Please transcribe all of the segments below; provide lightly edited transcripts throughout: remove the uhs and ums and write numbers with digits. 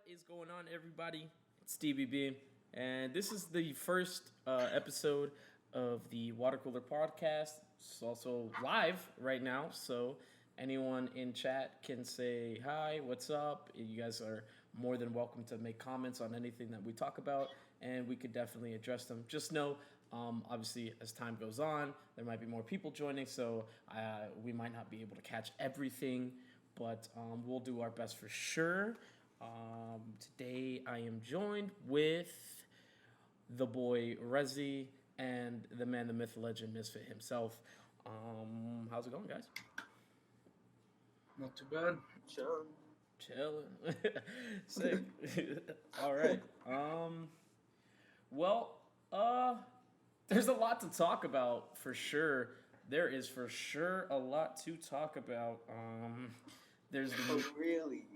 is going on, everybody? It's Stevie B, and this is the first episode of the Water Cooler Podcast. It's also live right now, so anyone in chat can say hi, what's up. You guys are more than welcome to make comments on anything that we talk about, and we could definitely address them. Just know, obviously, as time goes on, there might be more people joining, so we might not be able to catch everything, but we'll do our best for sure. Today I am joined with the boy Rezi and the man, the myth, the legend, Misfit himself. How's it going, guys? Not too bad. Chilling. Sick. All right. Well, there's a lot to talk about for sure. There is for sure a lot to talk about. There's Really?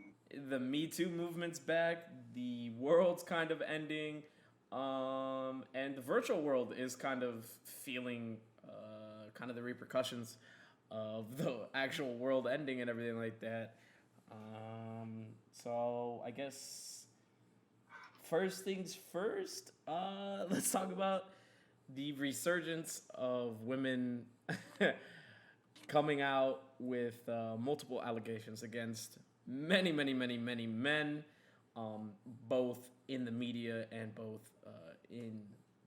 the Me Too movement's back. The world's kind of ending, and the virtual world is kind of feeling kind of the repercussions of the actual world ending and everything like that. So I guess first things first. Let's talk about the resurgence of women coming out with multiple allegations against many men, both in the media and in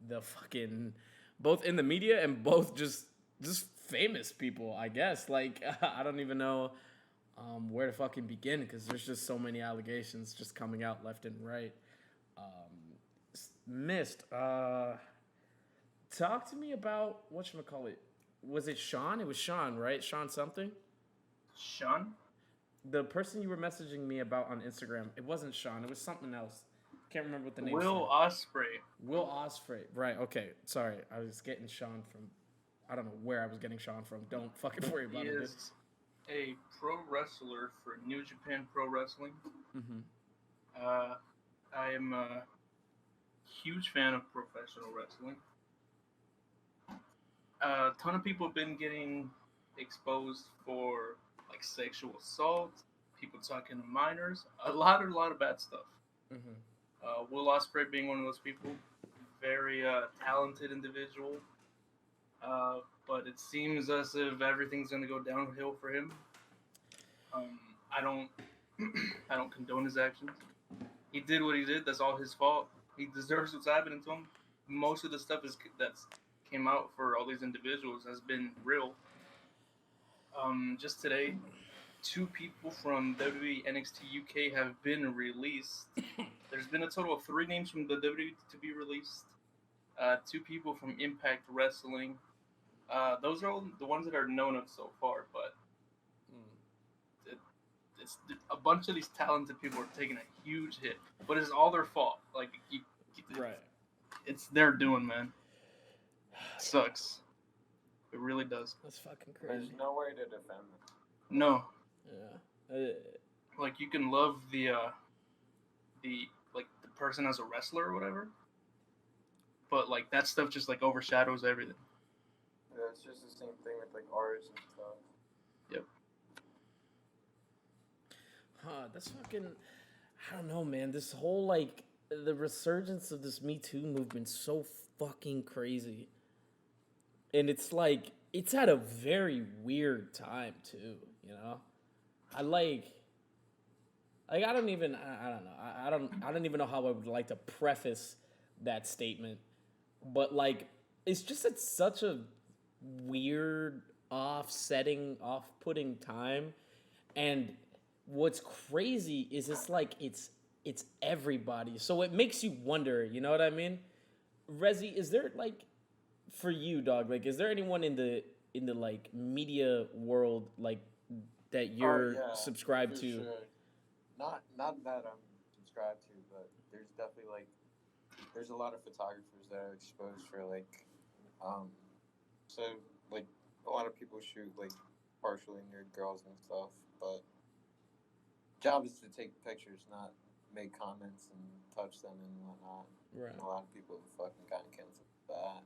the fucking both in the media and both just famous people, I guess. Like I don't even know where to fucking begin because there's just so many allegations just coming out left and right. Missed. Talk to me about whatchamacallit. Was it Sean? It was Sean, right? Sean something? Sean? The person you were messaging me about on Instagram, it wasn't Sean. It was something else. Can't remember what the name Will was. Ospreay. Will Ospreay. Right, okay. Sorry. I was getting Sean from... I don't know where I was getting Sean from. Don't fucking worry about He it. is a pro wrestler for New Japan Pro Wrestling. Mm-hmm. I am a huge fan of professional wrestling. A ton of people have been getting exposed for like sexual assault, people talking to minors, a lot of bad stuff. Mm-hmm. Will Ospreay being one of those people, very talented individual, but it seems as if everything's gonna go downhill for him. I don't, I don't condone his actions. He did what he did. That's all his fault. He deserves what's happening to him. Most of the stuff that's came out for all these individuals has been real. Just today, 2 people from WWE NXT UK have been released. There's been a total of 3 names from the WWE to be released. 2 people from Impact Wrestling. Those are all the ones that are known of so far, but it's a bunch of these talented people are taking a huge hit, but it's all their fault. Like Right. It's their doing, man. It sucks. It really does. That's fucking There's crazy. no way to defend them. No, Yeah. like you can love the person as a wrestler or whatever, but like that stuff just like overshadows everything. Yeah, it's just the same thing with like artists and stuff. Yep. That's fucking... I don't know, man. This whole, like, the resurgence of this Me Too movement's so fucking crazy. And it's like, it's at a very weird time, too, you know? I don't even, I don't know. I don't even know how I would like to preface that statement. But, like, it's just at such a weird, off-setting, off-putting time. And what's crazy is it's like it's everybody. So it makes you wonder, you know what I mean? Rezi, is there like for you, dog, like is there anyone in the like media world like that you're subscribed for to? Sure. Not that I'm subscribed to, but there's definitely like there's a lot of photographers that are exposed for like so like a lot of people shoot like partially nude girls and stuff, but job is to take pictures, not make comments and touch them and whatnot. Right. And a lot of people have fucking gotten canceled for that.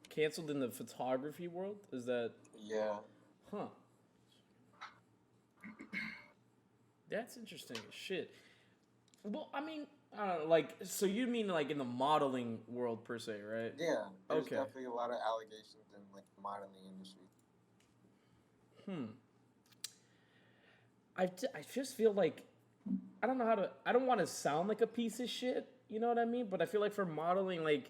Canceled in the photography world? Is that Yeah. huh? That's interesting as shit. Well, I mean, I don't know, like, so you mean like in the modeling world per se, right? Yeah, there's Okay. definitely a lot of allegations in like the modeling industry. Hmm. I just feel like I don't know how to. I don't want to sound like a piece of shit. You know what I mean? But I feel like for modeling, like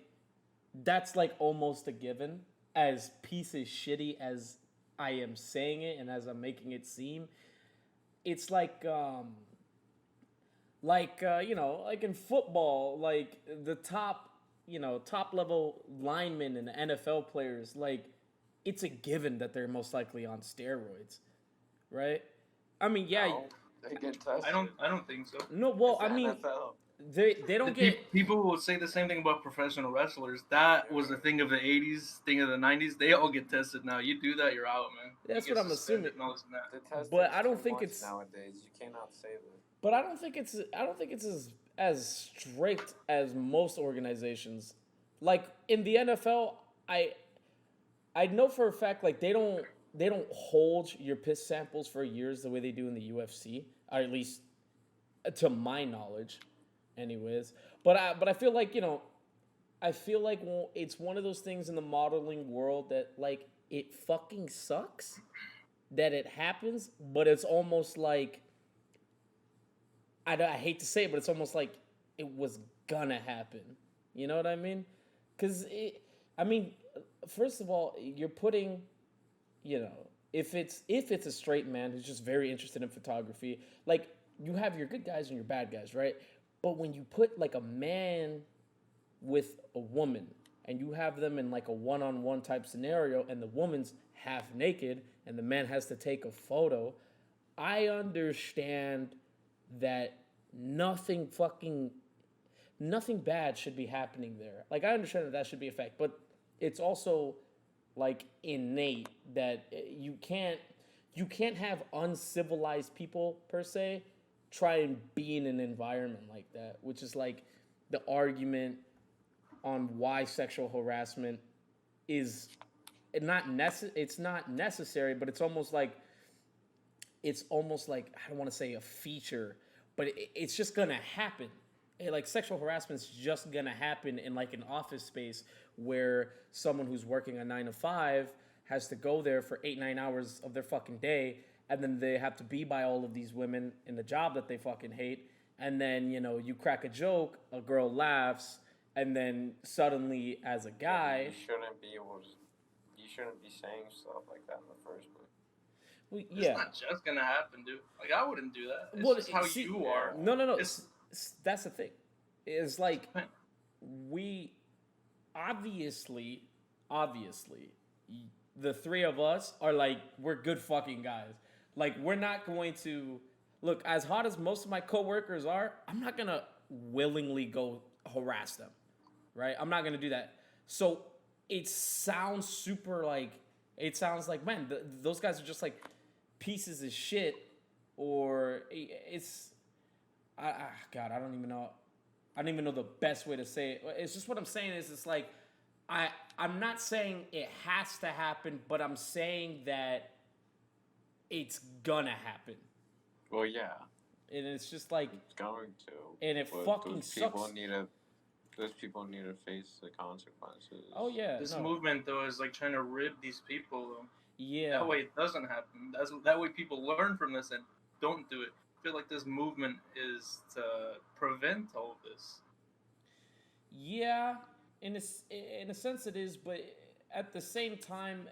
that's like almost a given. As piece of shitty as I am saying it, and as I'm making it seem, it's like like in football, like the top top level linemen and NFL players, like it's a given that they're most likely on steroids, right? I mean, yeah, No, they get tested. I don't think so. no, well, It's I the mean, NFL. they don't get. People will say the same thing about professional wrestlers. That was the thing of the '80s, thing of the '90s. They all get tested now. You do that, you're out, man. That's You what get I'm suspended assuming. and all this and that. The testing's But I don't too think much it's- nowadays. You cannot say that. But I don't think it's as strict as most organizations. Like in the NFL, I know for a fact like they don't hold your piss samples for years the way they do in the UFC, or at least to my knowledge, anyways. But I feel like I feel like it's one of those things in the modeling world that like it fucking sucks that it happens, but it's almost like I hate to say it, but it's almost like it was gonna happen. You know what I mean? Because I mean, first of all, you're putting, if it's a straight man who's just very interested in photography, like you have your good guys and your bad guys, right? But when you put like a man with a woman and you have them in like a one-on-one type scenario and the woman's half naked and the man has to take a photo, I understand that nothing bad should be happening there. Like I understand that should be a fact, but it's also like innate that you can't have uncivilized people per se try and be in an environment like that, which is like the argument on why sexual harassment is it's not necessary, but it's almost like I don't want to say a feature, but it's just gonna happen. Like sexual harassment is just gonna happen in like an office space where someone who's working a 9 to 5 has to go there for 8-9 hours of their fucking day, and then they have to be by all of these women in the job that they fucking hate, and then you crack a joke, a girl laughs, and then suddenly as a guy, you shouldn't be saying stuff like that in the first place. well, It's yeah. not just gonna happen, dude. Like I wouldn't do that. It's Well, just how see- you are. No. It's- That's the thing. It's like we obviously, the three of us are like we're good fucking guys. Like we're not going to look as hot as most of my coworkers are. I'm not gonna willingly go harass them, right? I'm not gonna do that. So it sounds super like man, those guys are just like pieces of shit, or it's. God, I don't even know. I don't even know the best way to say it. It's just what I'm saying is it's like I'm not saying it has to happen, but I'm saying that it's gonna happen. Well, yeah, And it's just like it's going to. And it but fucking those people sucks. Those people need to face the consequences. oh yeah, This no. movement though is like trying to rib these people. Though. Yeah. That way it doesn't happen. That way people learn from this and don't do it. I feel like this movement is to prevent all of this. Yeah, in a sense it is, but at the same time,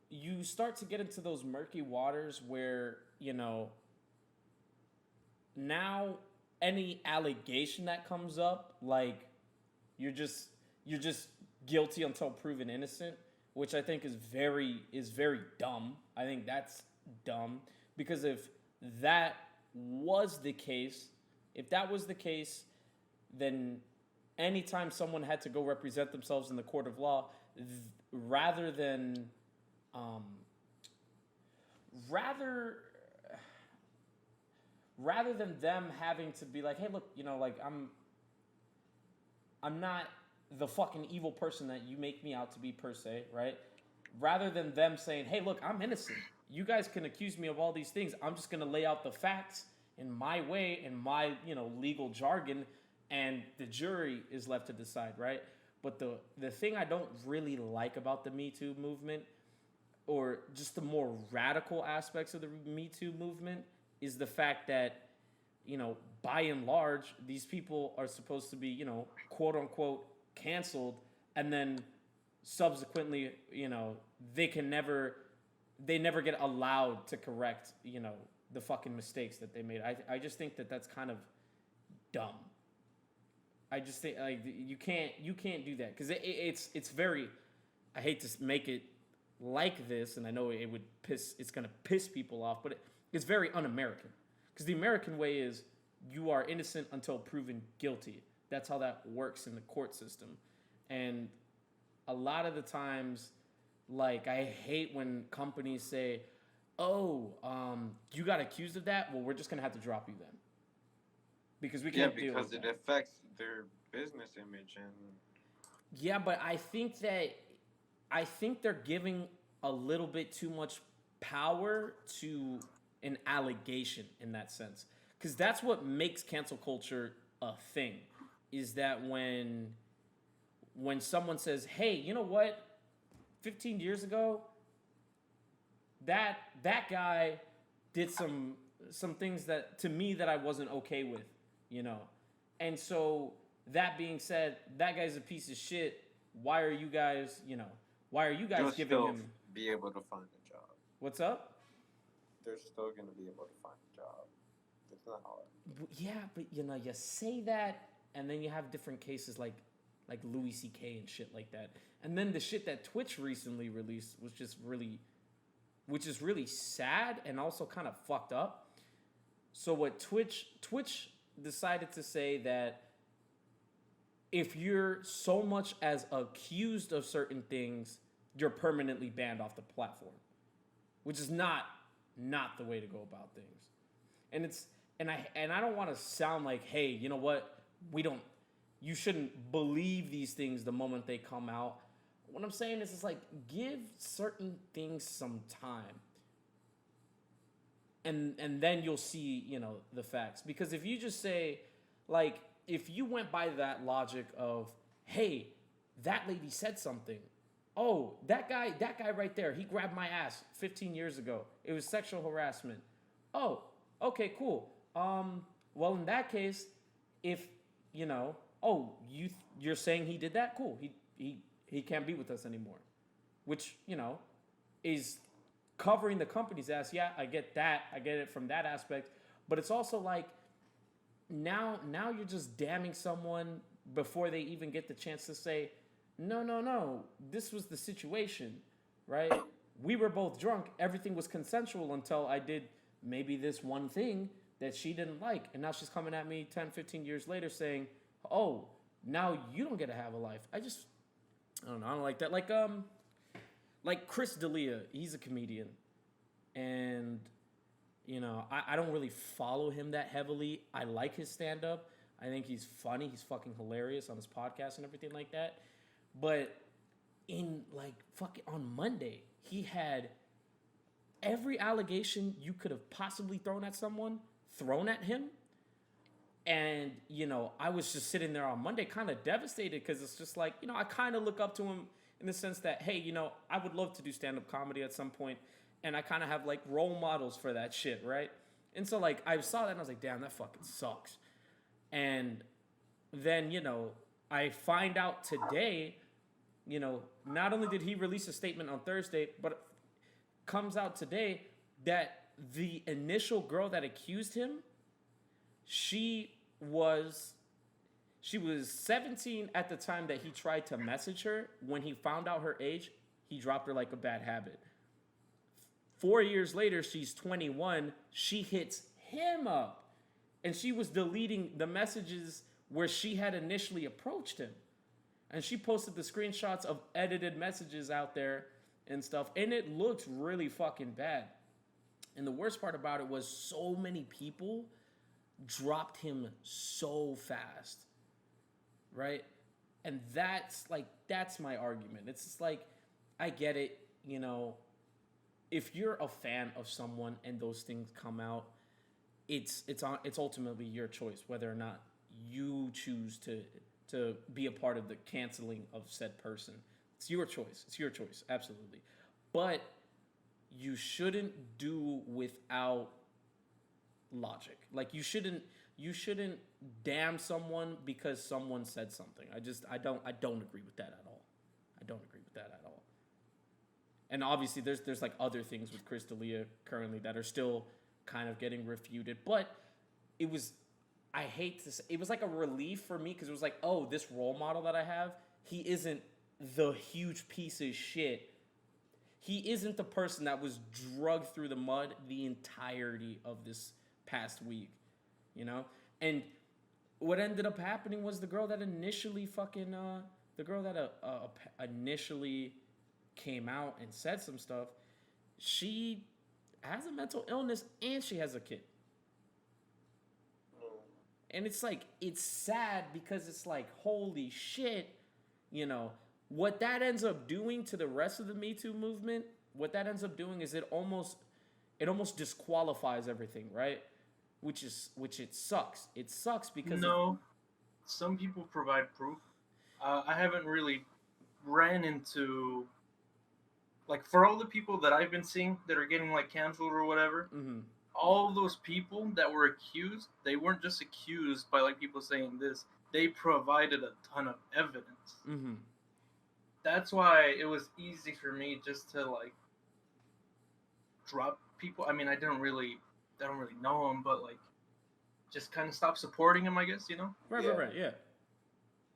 you start to get into those murky waters where now any allegation that comes up, like you're just guilty until proven innocent, which I think is very dumb. I think that's dumb because if that was the case, then anytime someone had to go represent themselves in the court of law, rather than them having to be like, hey, look, like I'm not the fucking evil person that you make me out to be per se, right? Rather than them saying, hey, look, I'm innocent. you guys can accuse me of all these things. I'm just gonna lay out the facts in my way, in my, legal jargon, and the jury is left to decide, right? But the thing I don't really like about the Me Too movement, or just the more radical aspects of the Me Too movement, is the fact that, by and large, these people are supposed to be, quote unquote, canceled, and then subsequently, they never get allowed to correct, the fucking mistakes that they made. I just think that that's kind of dumb. I just think, like, you can't do that, because it's very, I hate to make it like this, and I know it's gonna piss people off, but it's very un-American, because the American way is you are innocent until proven guilty. That's how that works in the court system. And a lot of the times, like, I hate when companies say, oh, you got accused of that? Well, we're just going to have to drop you then. Because we can't deal with that. Yeah, because it affects their business image. And yeah, but I think they're giving a little bit too much power to an allegation in that sense. Because that's what makes cancel culture a thing, is that when someone says, hey, you know what? 15 years ago, that guy did some things that, to me, that I wasn't okay with, And so, that being said, that guy's a piece of shit. Why are you guys giving him... be able to find a job. What's up? They're still going to be able to find a job. It's not hard. Yeah, but, you say that, and then you have different cases like Louis C.K. and shit like that. And then the shit that Twitch recently released was just which is really sad and also kind of fucked up. So what Twitch decided to say that if you're so much as accused of certain things, you're permanently banned off the platform, which is not the way to go about things. And I don't want to sound like, hey, you know what? You shouldn't believe these things the moment they come out. What I'm saying is, it's like, give certain things some time. And then you'll see, the facts. Because if you just say, like, if you went by that logic of, hey, that lady said something. Oh, that guy right there, he grabbed my ass 15 years ago. It was sexual harassment. Oh, okay, cool. Well, in that case, if, you're saying he did that? Cool. He can't be with us anymore. Which, is covering the company's ass. Yeah, I get that. I get it from that aspect. But it's also like, now you're just damning someone before they even get the chance to say, no, this was the situation, right? We were both drunk. Everything was consensual until I did maybe this one thing that she didn't like. And now she's coming at me 10, 15 years later saying, oh, now you don't get to have a life. I don't know. I don't like that. Like Chris D'Elia, he's a comedian. And, I don't really follow him that heavily. I like his stand-up. I think he's funny. He's fucking hilarious on his podcast and everything like that. But on Monday, he had every allegation you could have possibly thrown at someone thrown at him. And, I was just sitting there on Monday kind of devastated, because it's just like, I kind of look up to him in the sense that, hey, I would love to do stand-up comedy at some point. And I kind of have, like, role models for that shit, right? And so, like, I saw that and I was like, damn, that fucking sucks. And then, I find out today, not only did he release a statement on Thursday, but it comes out today that the initial girl that accused him, she was 17 at the time that he tried to message her. When he found out her age, he dropped her like a bad habit. 4 years later, she's 21. She hits him up. And she was deleting the messages where she had initially approached him. And she posted the screenshots of edited messages out there and stuff. And it looked really fucking bad. And the worst part about it was so many people dropped him so fast. Right? And that's my argument. It's just like, I get it, if you're a fan of someone and those things come out, it's ultimately your choice whether or not you choose to be a part of the canceling of said person. It's your choice. It's your choice, absolutely. But you shouldn't do without logic. Like you shouldn't damn someone because someone said something. I don't agree with that at all. I don't agree with that at all. And obviously there's like other things with Chris D'Elia currently that are still kind of getting refuted, but it was I hate to say, it was like a relief for me because it was like, oh, this role model that I have, he isn't the huge piece of shit. He isn't the person that was drugged through the mud the entirety of this past week, you know? And what ended up happening was the girl that initially initially came out and said some stuff, she has a mental illness and she has a kid. And it's like, it's sad because it's like, holy shit, you know, what that ends up doing to the rest of the Me Too movement, what that ends up doing is it almost disqualifies everything, right? Which it sucks. It sucks because No, some people provide proof. I haven't really ran into, like, for all the people that I've been seeing that are getting like canceled or whatever. mm-hmm. All those people that were accused, they weren't just accused by like people saying this. They provided a ton of evidence. Mm-hmm. That's why it was easy for me just to like drop people. I mean, I don't really know them, but like just kind of stop supporting them, I guess, you know. Right, Yeah. right, yeah.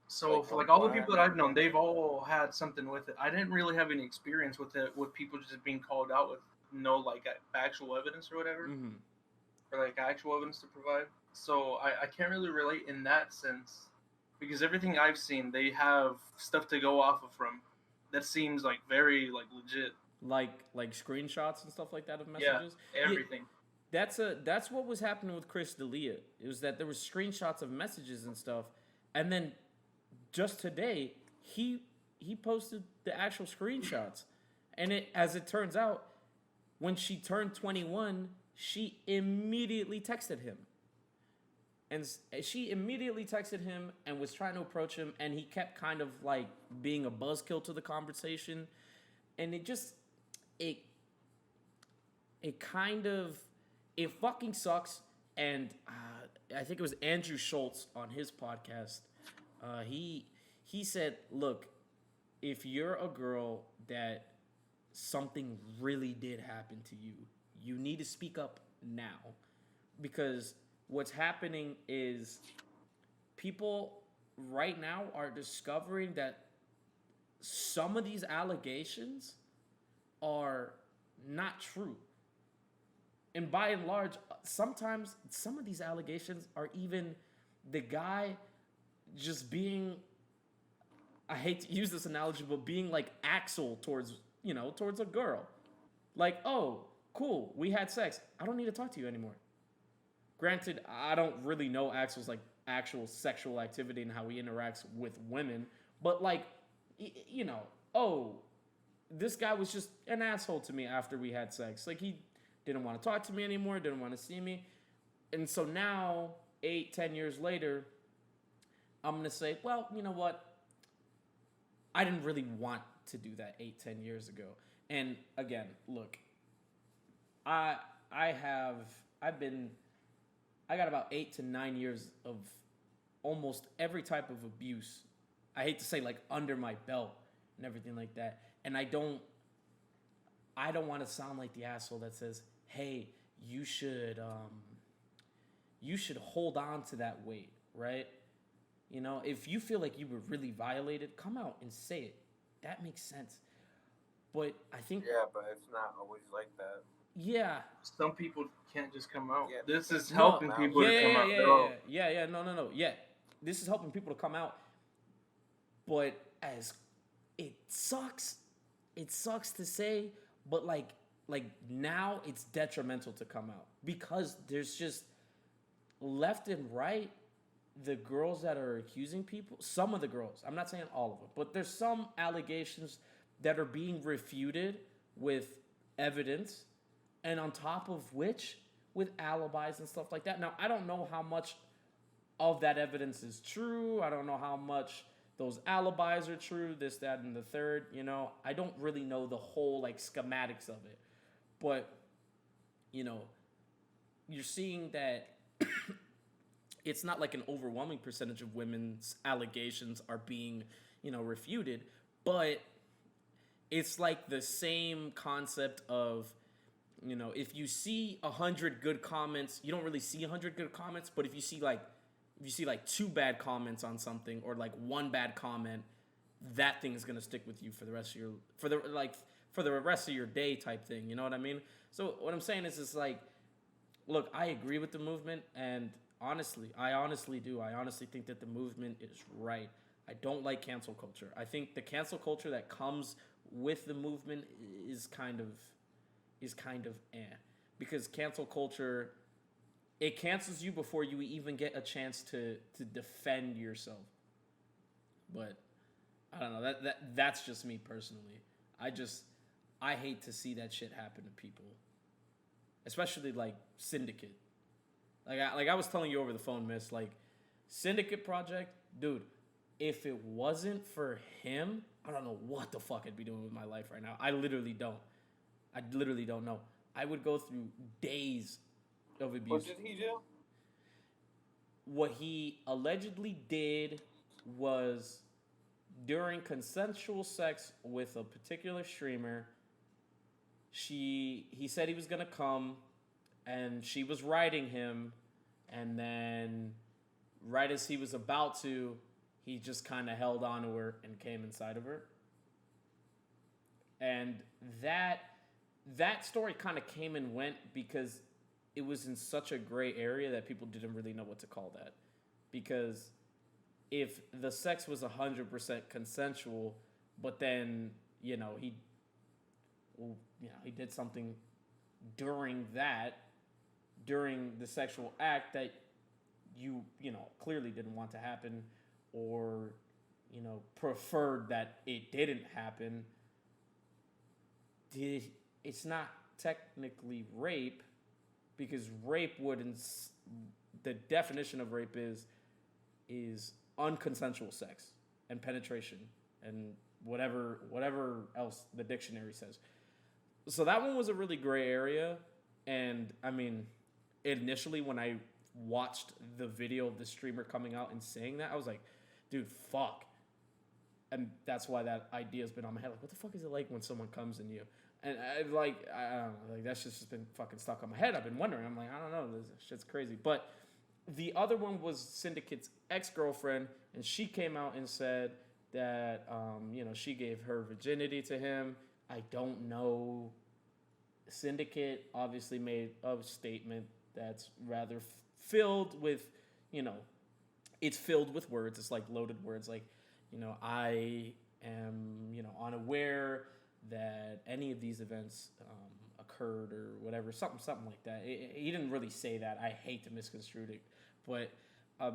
So Like, for like all the why- people that I've known, they've all had something with it. I didn't really have any experience with it, with people just being called out with no like actual evidence or whatever, Mm-hmm. or like actual evidence to provide. So I can't really relate in that sense because everything I've seen, they have stuff to go off of from that seems like very like legit. Like screenshots and stuff like that of messages. Yeah, everything. That's what was happening with Chris D'Elia. It was that there was screenshots of messages and stuff, and then just today he posted the actual screenshots, and as it turns out, when she turned 21, she immediately texted him. And she immediately texted him and was trying to approach him, and he kept kind of like being a buzzkill to the conversation, and it fucking sucks. And I think it was Andrew Schultz on his podcast. He said, "Look, if you're a girl that something really did happen to you, you need to speak up now, because what's happening is people right now are discovering that some of these allegations are not true. And by and large, sometimes some of these allegations are even the guy just being, I hate to use this analogy, but being like Axel towards a girl. Like, oh, cool, we had sex. I don't need to talk to you anymore. Granted, I don't really know Axel's like actual sexual activity and how he interacts with women, but like, oh, this guy was just an asshole to me after we had sex. Like, he didn't want to talk to me anymore, didn't want to see me. And so now, 8-10 years later, I'm going to say, well, you know what? I didn't really want to do that 8-10 years ago. And again, look, I got about 8 to 9 years of almost every type of abuse. I hate to say like under my belt and everything like that. And I don't want to sound like the asshole that says, hey, you should hold on to that weight, right? You know, if you feel like you were really violated, come out and say it. That makes sense. But I think... Yeah, but it's not always like that. Yeah. Some people can't just come out. Yeah, this is no, helping no. people to come out. No. Yeah, this is helping people to come out. But as it sucks to say, but like now it's detrimental to come out because there's just left and right, the girls that are accusing people, some of the girls, I'm not saying all of them, but there's some allegations that are being refuted with evidence, and on top of which, with alibis and stuff like that. Now, I don't know how much of that evidence is true. I don't know how much those alibis are true, this, that, and the third. You know, I don't really know the whole like schematics of it. But, you know, you're seeing that it's not like an overwhelming percentage of women's allegations are being, you know, refuted, but it's like the same concept of, you know, if you see 100 good comments, you don't really see 100 good comments, but if you see like 2 bad comments on something or like 1 bad comment, that thing is gonna stick with you for the rest of your for the rest of your day type thing. You know what I mean? So what I'm saying is, it's like, look, I agree with the movement, and honestly, I honestly do. I honestly think that the movement is right. I don't like cancel culture. I think the cancel culture that comes with the movement is kind of because cancel culture, it cancels you before you even get a chance to defend yourself. But I don't know, that's just me personally. I hate to see that shit happen to people, especially like Syndicate. Like I was telling you over the phone, Miss, like Syndicate Project, dude. If it wasn't for him, I don't know what the fuck I'd be doing with my life right now. I literally don't know. I would go through days of abuse. What did he do? What he allegedly did was, during consensual sex with a particular streamer, he said he was gonna come, and she was riding him, and then right as he was about to, he just kind of held on to her and came inside of her. And that story kind of came and went because it was in such a gray area that people didn't really know what to call that. Because if the sex was 100% consensual, but then, you know, he did something during the sexual act that you know, clearly didn't want to happen, or, you know, preferred that it didn't happen, it's not technically rape, because rape wouldn't. The definition of rape is unconsensual sex and penetration and whatever else the dictionary says. So that one was a really gray area, and I mean, initially when I watched the video of the streamer coming out and saying that, I was like, dude, fuck. And that's why that idea's been on my head. Like, what the fuck is it like when someone comes in you? And I don't know, like that's just been fucking stuck on my head. I've been wondering. I'm like, I don't know, this shit's crazy. But the other one was Syndicate's ex-girlfriend, and she came out and said that, you know, she gave her virginity to him. I don't know. Syndicate obviously made a statement that's rather filled with, you know, it's filled with words. It's like loaded words. Like, you know, I am, you know, unaware that any of these events occurred or whatever, something like that. He didn't really say that. I hate to misconstrue it, but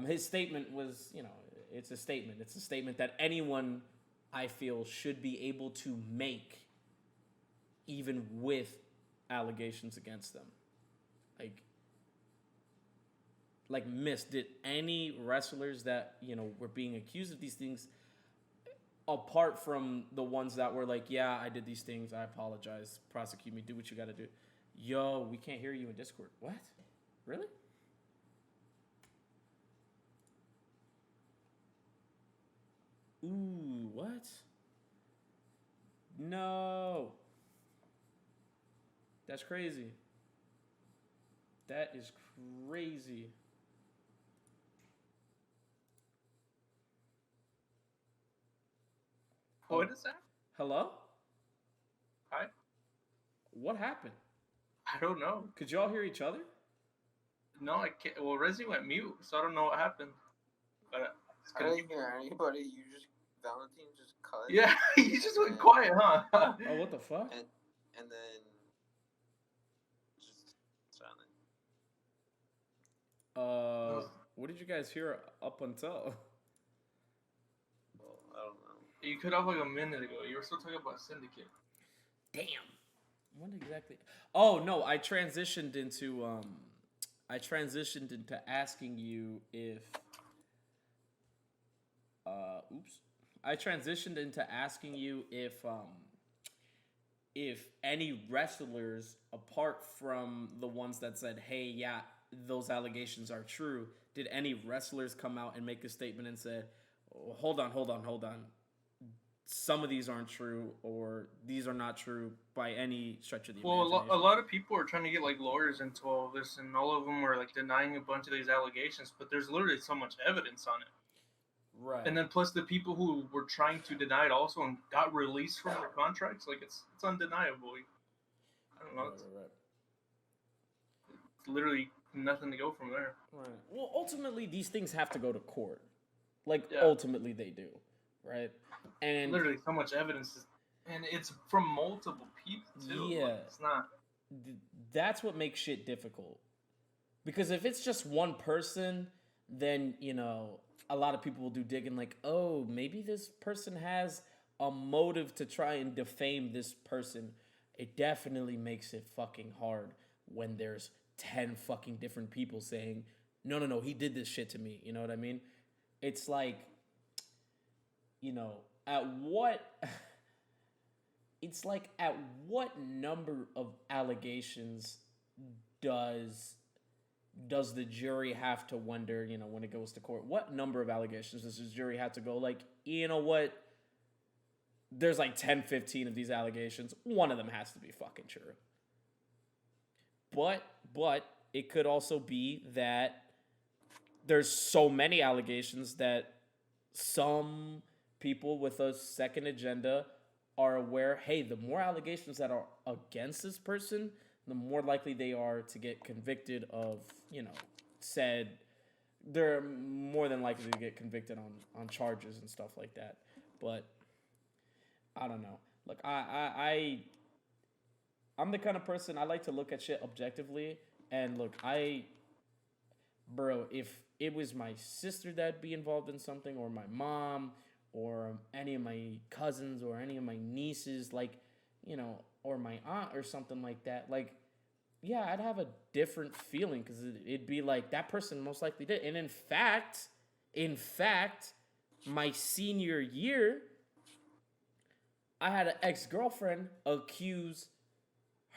his statement was, you know, it's a statement. It's a statement that anyone, I feel, should be able to make, even with allegations against them. Like Miss, did any wrestlers that, you know, were being accused of these things, apart from the ones that were like, yeah, I did these things, I apologize, prosecute me, do what you gotta do. Yo, we can't hear you in Discord. What? Really? Ooh, what? No. That's crazy. That is crazy. What is that? Hello? Hi? What happened? I don't know. Could y'all hear each other? No, I can't. Well, Resi went mute, so I don't know what happened. But it's I gonna didn't hear anybody. Valentine just cut. yeah, you just went quiet, huh? Oh, what the fuck? And then just silent. What did you guys hear up until? Well, I don't know. You cut off like a minute ago. You were still talking about Syndicate. Damn. What exactly? Oh no, I transitioned into asking you if oops. I transitioned into asking you if any wrestlers apart from the ones that said, "Hey, yeah, those allegations are true," did any wrestlers come out and make a statement and said, "Oh, hold on. Some of these aren't true, or these are not true by any stretch of the Well, imagination." a lot of people are trying to get like lawyers into all of this, and all of them are like denying a bunch of these allegations. But there's literally so much evidence on it. Right. And then plus the people who were trying to deny it also and got released from their contracts, like it's undeniable. I don't know. Right. It's literally nothing to go from there. Right. Well, ultimately, these things have to go to court. Like, Yeah. ultimately, they do. Right? And Literally so much evidence, and it's from multiple people too. Yeah. Like, it's not. That's what makes shit difficult. Because if it's just one person, then, a lot of people will do digging like, oh, maybe this person has a motive to try and defame this person. It definitely makes it fucking hard when there's 10 fucking different people saying, no, he did this shit to me. You know what I mean? It's like, at what it's like at what number of allegations does the jury have to wonder, when it goes to court? What number of allegations does the jury have to go like, you know what? There's like 10, 15 of these allegations. One of them has to be fucking true. But it could also be that there's so many allegations that some people with a second agenda are aware, hey, the more allegations that are against this person, the more likely they are to get convicted of, they're more than likely to get convicted on charges and stuff like that. But I don't know. Look, I'm the kind of person, I like to look at shit objectively. And look, if it was my sister that'd be involved in something, or my mom, or any of my cousins, or any of my nieces, like, or my aunt or something like that, like, yeah, I'd have a different feeling, because it'd be like, that person most likely did. And in fact, my senior year, I had an ex-girlfriend accuse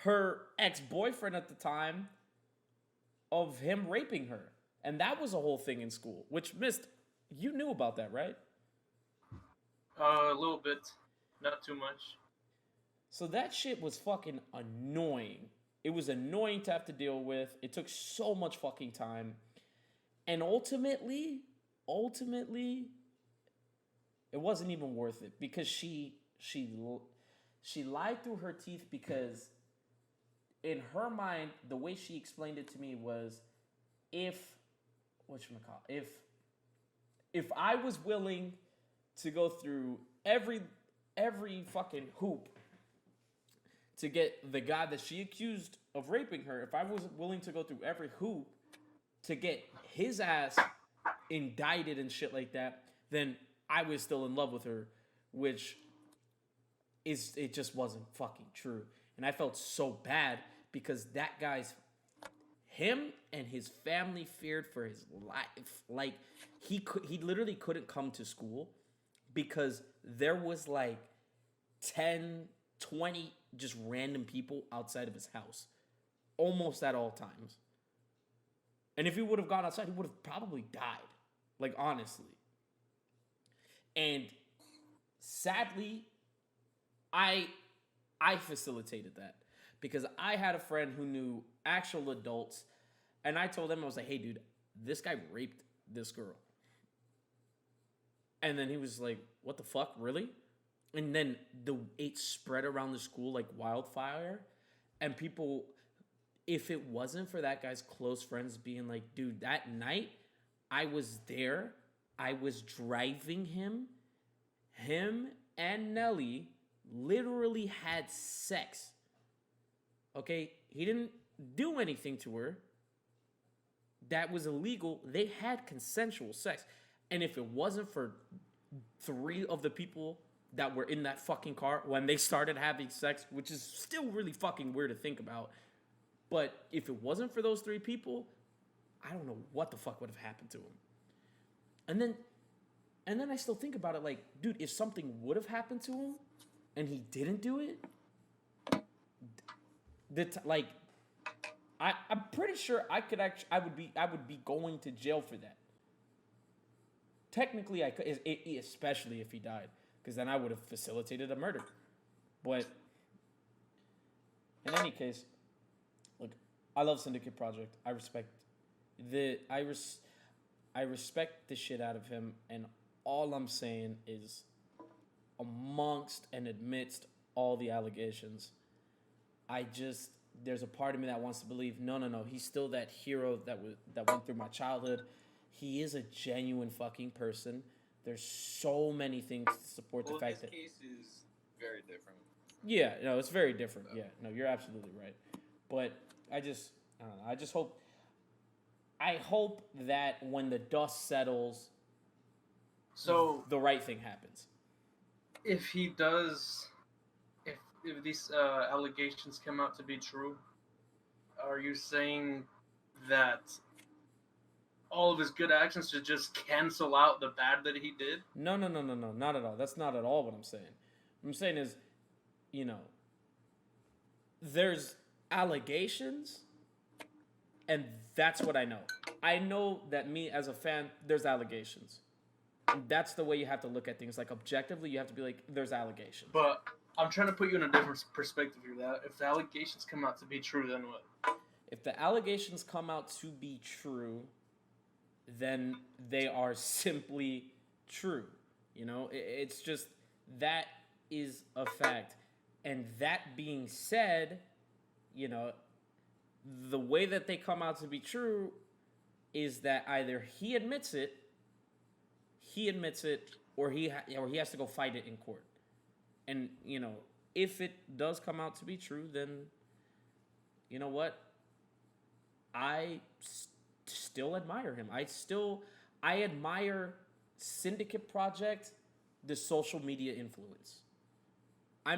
her ex-boyfriend at the time of him raping her. And that was a whole thing in school, which, Mist, you knew about that, right? A little bit, not too much. So that shit was fucking annoying. It was annoying to have to deal with. It took so much fucking time. And ultimately, it wasn't even worth it, because she lied through her teeth, because in her mind, the way she explained it to me was, if I was willing to go through every fucking hoop to get the guy that she accused of raping her, if I was willing to go through every hoop to get his ass indicted and shit like that, then I was still in love with her, which it just wasn't fucking true. And I felt so bad, because that guy's, him and his family feared for his life. Like, he literally couldn't come to school, because there was like 10, 20 just random people outside of his house, almost at all times. And if he would have gone outside, he would have probably died. Like, honestly. And sadly, I facilitated that, because I had a friend who knew actual adults, and I told him, I was like, hey, dude, this guy raped this girl. And then he was like, what the fuck, really? And then it spread around the school like wildfire. And people, if it wasn't for that guy's close friends being like, dude, that night, I was there. I was driving him. Him and Nelly literally had sex. Okay? He didn't do anything to her that was illegal. They had consensual sex. And if it wasn't for 3 of the people that were in that fucking car when they started having sex, which is still really fucking weird to think about. But if it wasn't for those 3 people, I don't know what the fuck would have happened to him. And then I still think about it like, dude, if something would have happened to him and he didn't do it, I'm pretty sure I would be going to jail for that. Technically, I could, especially if he died, because then I would have facilitated a murder. But in any case, look, I love Syndicate Project. I respect the shit out of him, and all I'm saying is, amongst and amidst all the allegations, there's a part of me that wants to believe, no, he's still that hero that went through my childhood. He is a genuine fucking person. There's so many things to support the fact that... Well, this case is very different. Yeah, no, it's very different. Yeah, no, you're absolutely right. But I don't know. I hope that when the dust settles, so the right thing happens. If he does, if these allegations come out to be true, are you saying that all of his good actions should just cancel out the bad that he did? No, not at all. That's not at all what I'm saying. What I'm saying is, there's allegations, and that's what I know. I know that me as a fan, there's allegations. And that's the way you have to look at things. Like, objectively, you have to be like, there's allegations. But I'm trying to put you in a different perspective here. That if the allegations come out to be true, then what? If the allegations come out to be true, then they are simply true. It's just, that is a fact. And that being said, the way that they come out to be true is that either he admits it, or he has to go fight it in court. And, if it does come out to be true, then, you know what? I still admire him. I admire Syndicate Project, the social media influence. I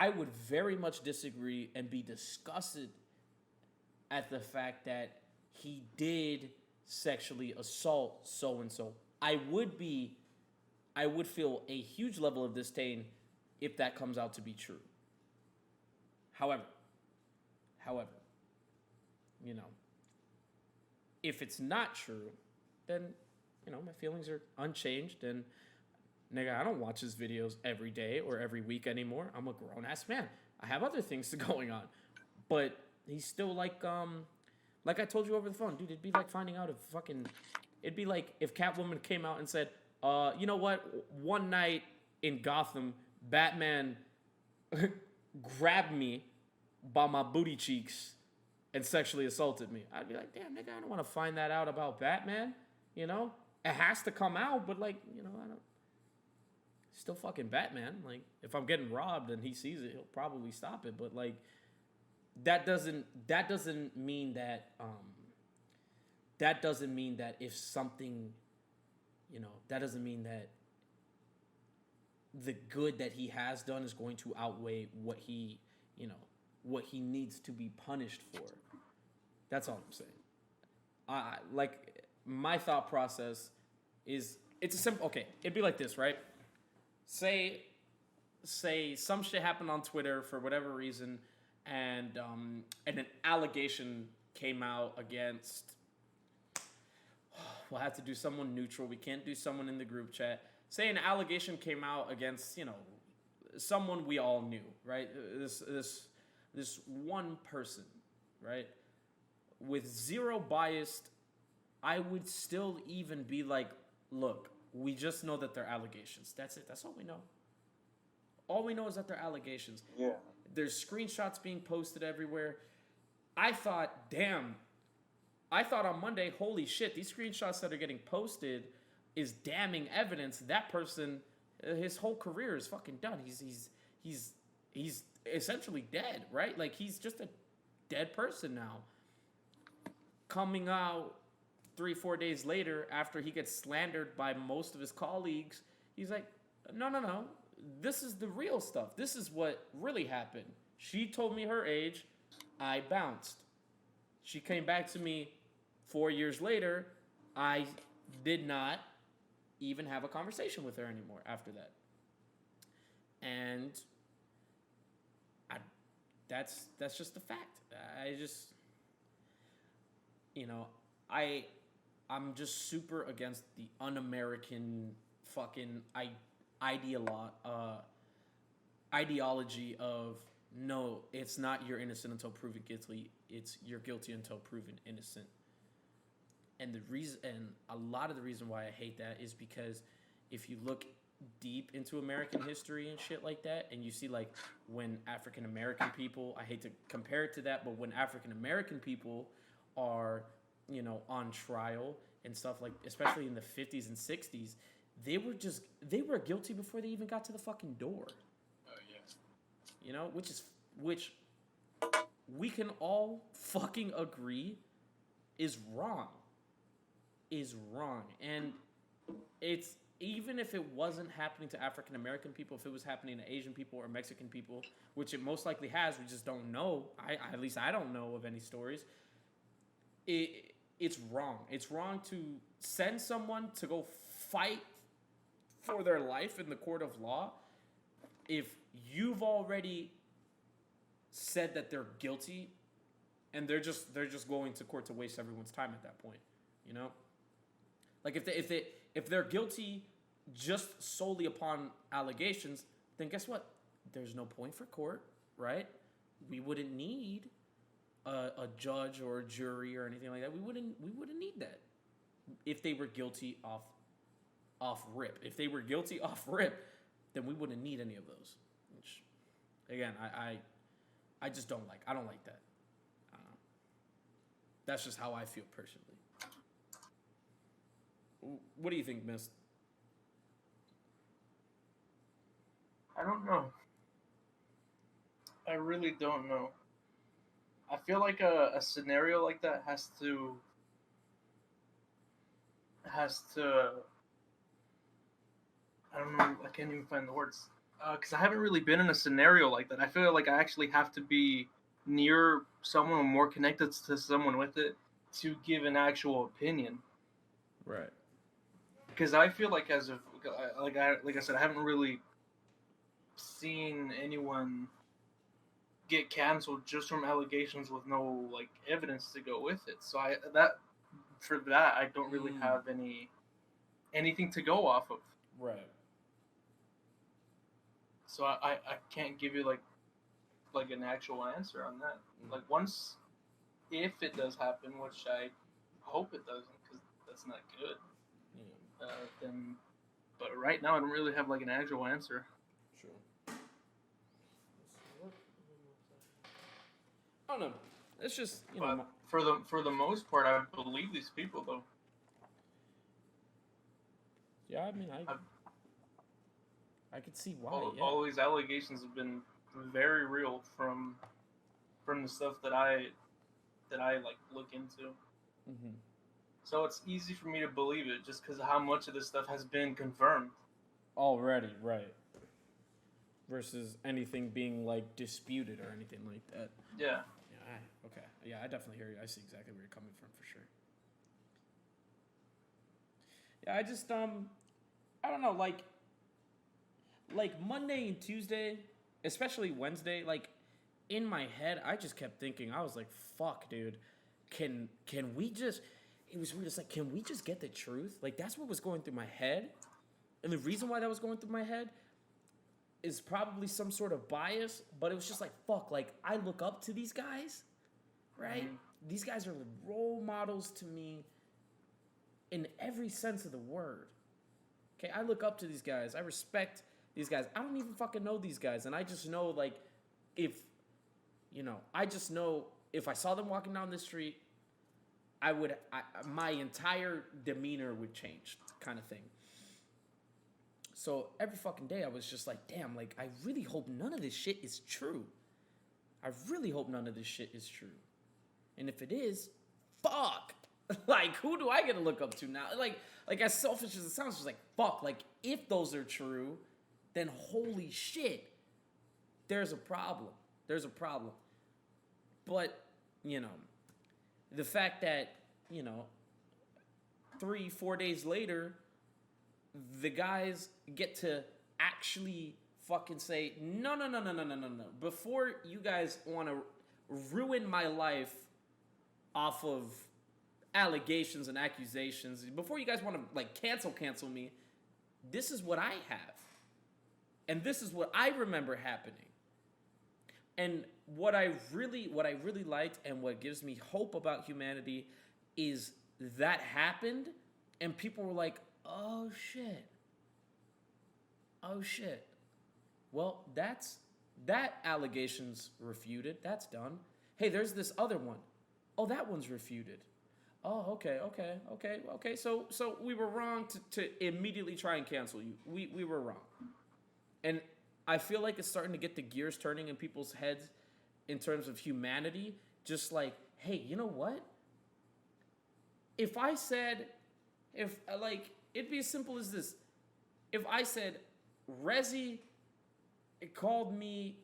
would very much disagree and be disgusted at the fact that he did sexually assault so-and-so. I would feel a huge level of disdain if that comes out to be true. However, if it's not true, then, my feelings are unchanged, and nigga, I don't watch his videos every day or every week anymore. I'm a grown-ass man. I have other things going on. But he's still like I told you over the phone, dude, it'd be like finding out it'd be like if Catwoman came out and said, you know what, one night in Gotham, Batman grabbed me by my booty cheeks and sexually assaulted me. I'd be like, damn, nigga, I don't want to find that out about Batman, It has to come out, but, like, I don't... Still fucking Batman. Like, if I'm getting robbed and he sees it, he'll probably stop it. But, like, that doesn't mean that if something, that doesn't mean that the good that he has done is going to outweigh what he needs to be punished for. That's all I'm saying. Like, my thought process is, it's a simple, okay, it'd be like this, right? Say some shit happened on Twitter for whatever reason, and an allegation came out against, we'll have to do someone neutral. We can't do someone in the group chat. Say an allegation came out against, someone we all knew, right? This one person, right? With zero bias, I would still even be like, look, we just know that they're allegations. That's it. That's all we know. All we know is that they're allegations. Yeah. There's screenshots being posted everywhere. I thought on Monday, holy shit, these screenshots that are getting posted is damning evidence. That person, his whole career is fucking done. He's essentially dead, right? Like, he's just a dead person now. Coming out 3-4 days later, after he gets slandered by most of his colleagues, he's like, no. This is the real stuff. This is what really happened. She told me her age. I bounced. She came back to me 4 years later. I did not even have a conversation with her anymore after that. And that's just the fact. I just, I'm just super against the un-American fucking ideology of, no, it's not you're innocent until proven guilty. It's you're guilty until proven innocent. And a lot of the reason why I hate that is because if you look deep into American history and shit like that, and you see like when African American people, I hate to compare it to that, but when African American people are, on trial and stuff, like especially in the 50s and 60s, they were guilty before they even got to the fucking door. Yes. Which we can all fucking agree is wrong. And it's, even if it wasn't happening to African American people, if it was happening to Asian people or Mexican people, which it most likely has, we just don't know. At least I don't know of any stories. It's wrong. It's wrong to send someone to go fight for their life in the court of law if you've already said that they're guilty, and they're just going to court to waste everyone's time at that point. Like if they're guilty just solely upon allegations, then guess what? There's no point for court, right? We wouldn't need a judge or a jury or anything like that. We wouldn't need that if they were guilty off rip. If they were guilty off rip, then we wouldn't need any of those. Which, again, I just don't like. I don't like that. That's just how I feel personally. What do you think, Miss? I don't know. I really don't know. I feel like a scenario like that has to I don't know, I can't even find the words. Because I haven't really been in a scenario like that. I feel like I actually have to be near someone or more connected to someone with it to give an actual opinion. Right. Because I feel like like I said, I haven't really seen anyone get canceled just from allegations with no like evidence to go with it. So I don't really have anything to go off of. Right. So I can't give you like an actual answer on that. Like once, if it does happen, which I hope it doesn't, because that's not good. Then, but right now I don't really have like an actual answer. Sure. I don't know. It's just But for the most part, I believe these people though. Yeah, I mean, I could see why. All these allegations have been very real from the stuff that I like look into. Mm-hmm. So it's easy for me to believe it just because of how much of this stuff has been confirmed already, right? Versus anything being like disputed or anything like that. Yeah. Yeah. Okay. Yeah, I definitely hear you. I see exactly where you're coming from for sure. Yeah, I just I don't know, like Monday and Tuesday, especially Wednesday, like in my head, I just kept thinking, I was like, fuck, dude, can we just, it was weird, it's like, can we just get the truth? Like, that's what was going through my head. And the reason why that was going through my head is probably some sort of bias, but it was just like, fuck, like, I look up to these guys, right? Mm-hmm. These guys are role models to me in every sense of the word. Okay, I look up to these guys. I respect these guys. I don't even fucking know these guys. And I just know, like, I just know if I saw them walking down the street, my entire demeanor would change, kind of thing. So every fucking day I was just like, damn, like, I really hope none of this shit is true. I really hope none of this shit is true. And if it is, fuck. Like, who do I get to look up to now? Like as selfish as it sounds, just like fuck. Like, if those are true, then holy shit, there's a problem. There's a problem. But you know, the fact that 3-4 days later, the guys get to actually fucking say no, no, no, no, no, no, no, no. Before you guys want to ruin my life off of allegations and accusations, before you guys want to like cancel me, this is what I have, and this is what I remember happening. And what I really liked, and what gives me hope about humanity, is that happened, and people were like, oh shit, well, that allegation's refuted, that's done. Hey, there's this other one. Oh, that one's refuted. Oh, okay. So we were wrong to immediately try and cancel you. We were wrong. And I feel like it's starting to get the gears turning in people's heads in terms of humanity. Just like, hey, you know what? If it'd be as simple as this. If I said, Rezi called me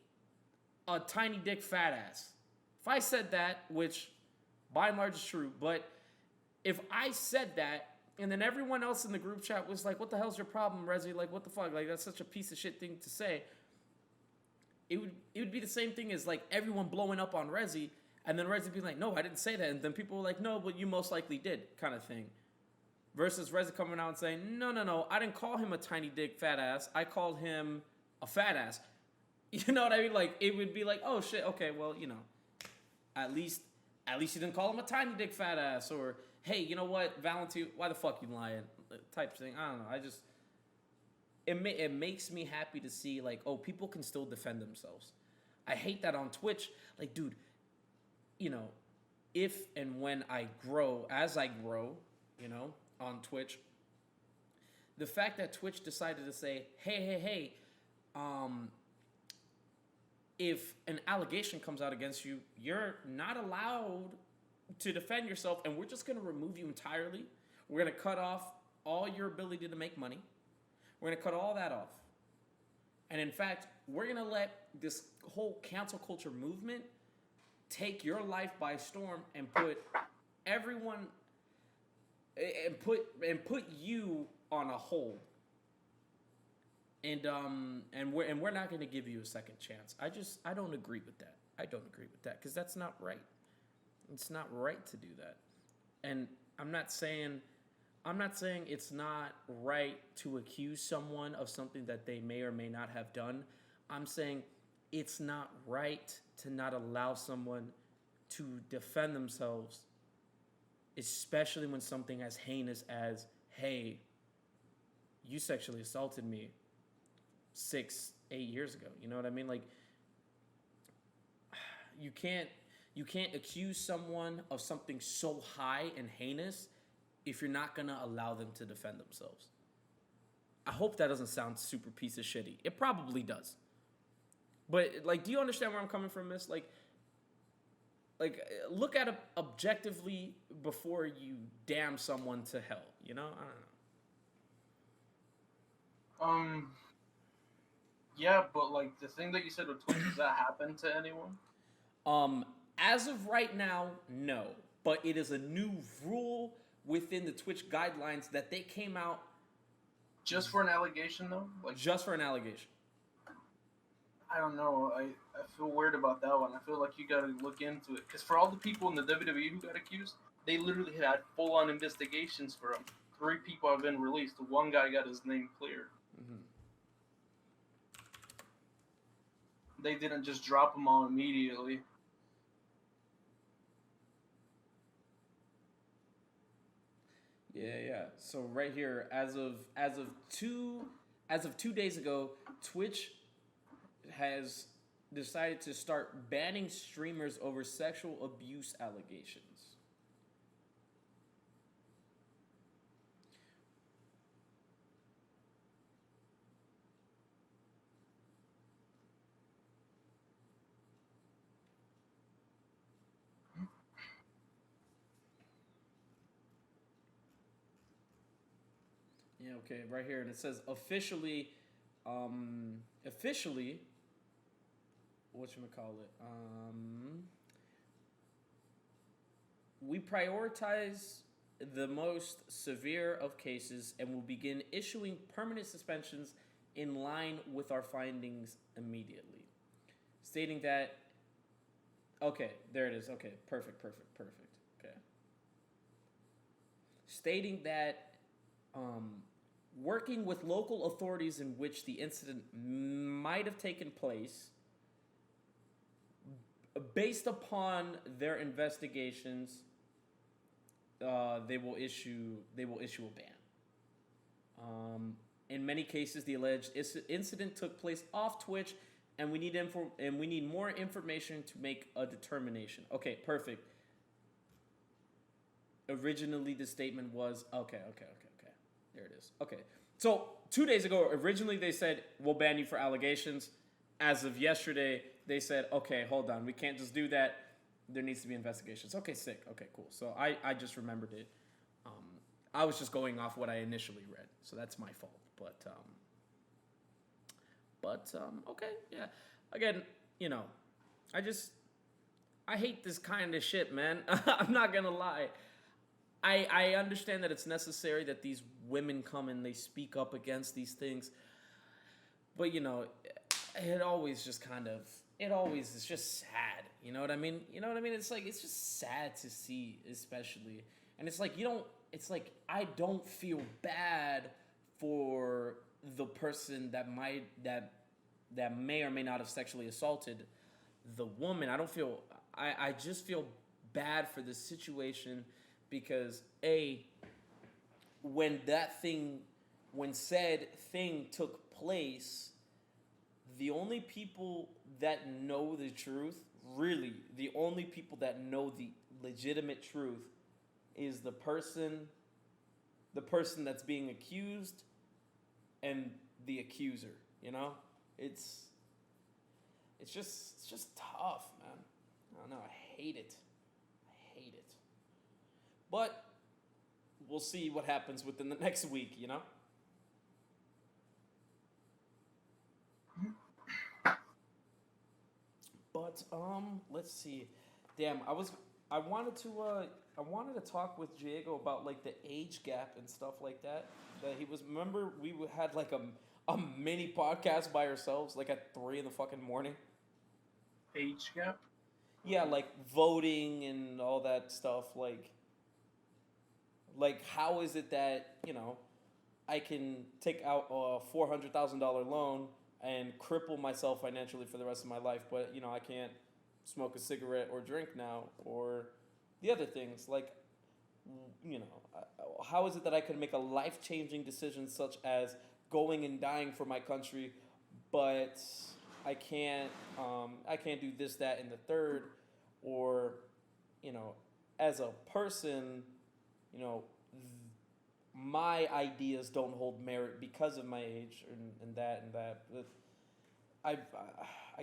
a tiny dick fat ass. If I said that, which by and large is true, but if I said that, and then everyone else in the group chat was like, what the hell's your problem, Rezi? Like, what the fuck? Like, that's such a piece of shit thing to say. It would be the same thing as, like, everyone blowing up on Rezi, and then Rezi being like, no, I didn't say that. And then people were like, no, but you most likely did, kind of thing. Versus Rezi coming out and saying, no, I didn't call him a tiny dick fat ass. I called him a fat ass. You know what I mean? Like, it would be like, oh, shit, okay, well, at least you didn't call him a tiny dick fat ass, or, hey, you know what, Valentine, why the fuck you lying? Type thing. I don't know. It makes me happy to see, like, oh, people can still defend themselves. I hate that on Twitch. Like, dude, if and when as I grow, on Twitch, the fact that Twitch decided to say, hey, if an allegation comes out against you, you're not allowed to defend yourself, and we're just going to remove you entirely. We're going to cut off all your ability to make money. We're going to cut all that off. And in fact, we're going to let this whole cancel culture movement take your life by storm and put everyone and put you on a hold. And we're not going to give you a second chance. I don't agree with that. I don't agree with that, because that's not right. It's not right to do that. And I'm not saying it's not right to accuse someone of something that they may or may not have done. I'm saying it's not right to not allow someone to defend themselves, especially when something as heinous as, hey, you sexually assaulted me 6-8 years ago. You know what I mean? Like, you can't accuse someone of something so high and heinous if you're not gonna allow them to defend themselves. I hope that doesn't sound super piece of shitty. It probably does. But, like, do you understand where I'm coming from, miss? Like look at it objectively before you damn someone to hell. I don't know. Yeah, but, like, the thing that you said with Twitch, does that happen to anyone? As of right now, no. But it is a new rule within the Twitch guidelines that they came out. Just for an allegation, though? Like, just for an allegation. I don't know. I feel weird about that one. I feel like you gotta look into it. Because for all the people in the WWE who got accused, they literally had full-on investigations for them. 3 people have been released. One guy got his name cleared. Mm-hmm. They didn't just drop them all immediately. Yeah. So right here, as of 2 days ago, Twitch has decided to start banning streamers over sexual abuse allegations. Okay, right here, and it says officially, officially, whatchamacallit, we prioritize the most severe of cases and will begin issuing permanent suspensions in line with our findings immediately. Stating that, okay, there it is. Okay, perfect. Okay. Stating that working with local authorities in which the incident might have taken place, based upon their investigations, they will issue a ban. In many cases, the alleged incident took place off Twitch, and we need more information to make a determination. Okay, perfect. Originally, the statement was okay. There it is. Okay, so 2 days ago, originally they said we'll ban you for allegations. As of yesterday, they said, okay, hold on, we can't just do that. There needs to be investigations. Okay, sick. Okay, cool. So I just remembered it. I was just going off what I initially read, so that's my fault. But okay, yeah. Again, I hate this kind of shit, man. I'm not gonna lie. I understand that it's necessary that these women come and they speak up against these things, but it always just is just sad. You know what I mean? It's like, it's just sad to see, especially. And it's like, I don't feel bad for the person that may or may not have sexually assaulted the woman. I just feel bad for the situation because when said thing took place, the only people that know the truth, really, the only people that know the legitimate truth is the person that's being accused and the accuser, It's just tough, man. I don't know, I hate it. But we'll see what happens within the next week, But let's see. Damn, I wanted to talk with Diego about like the age gap and stuff like that. Remember we had like a mini podcast by ourselves like at 3 in the fucking morning. Age gap? Yeah, like voting and all that stuff. Like how is it that I can take out a $400,000 loan and cripple myself financially for the rest of my life, but I can't smoke a cigarette or drink now, or the other things like how is it that I can make a life-changing decision such as going and dying for my country, but I can't do this, that, and the third, or as a person, my ideas don't hold merit because of my age and that. But I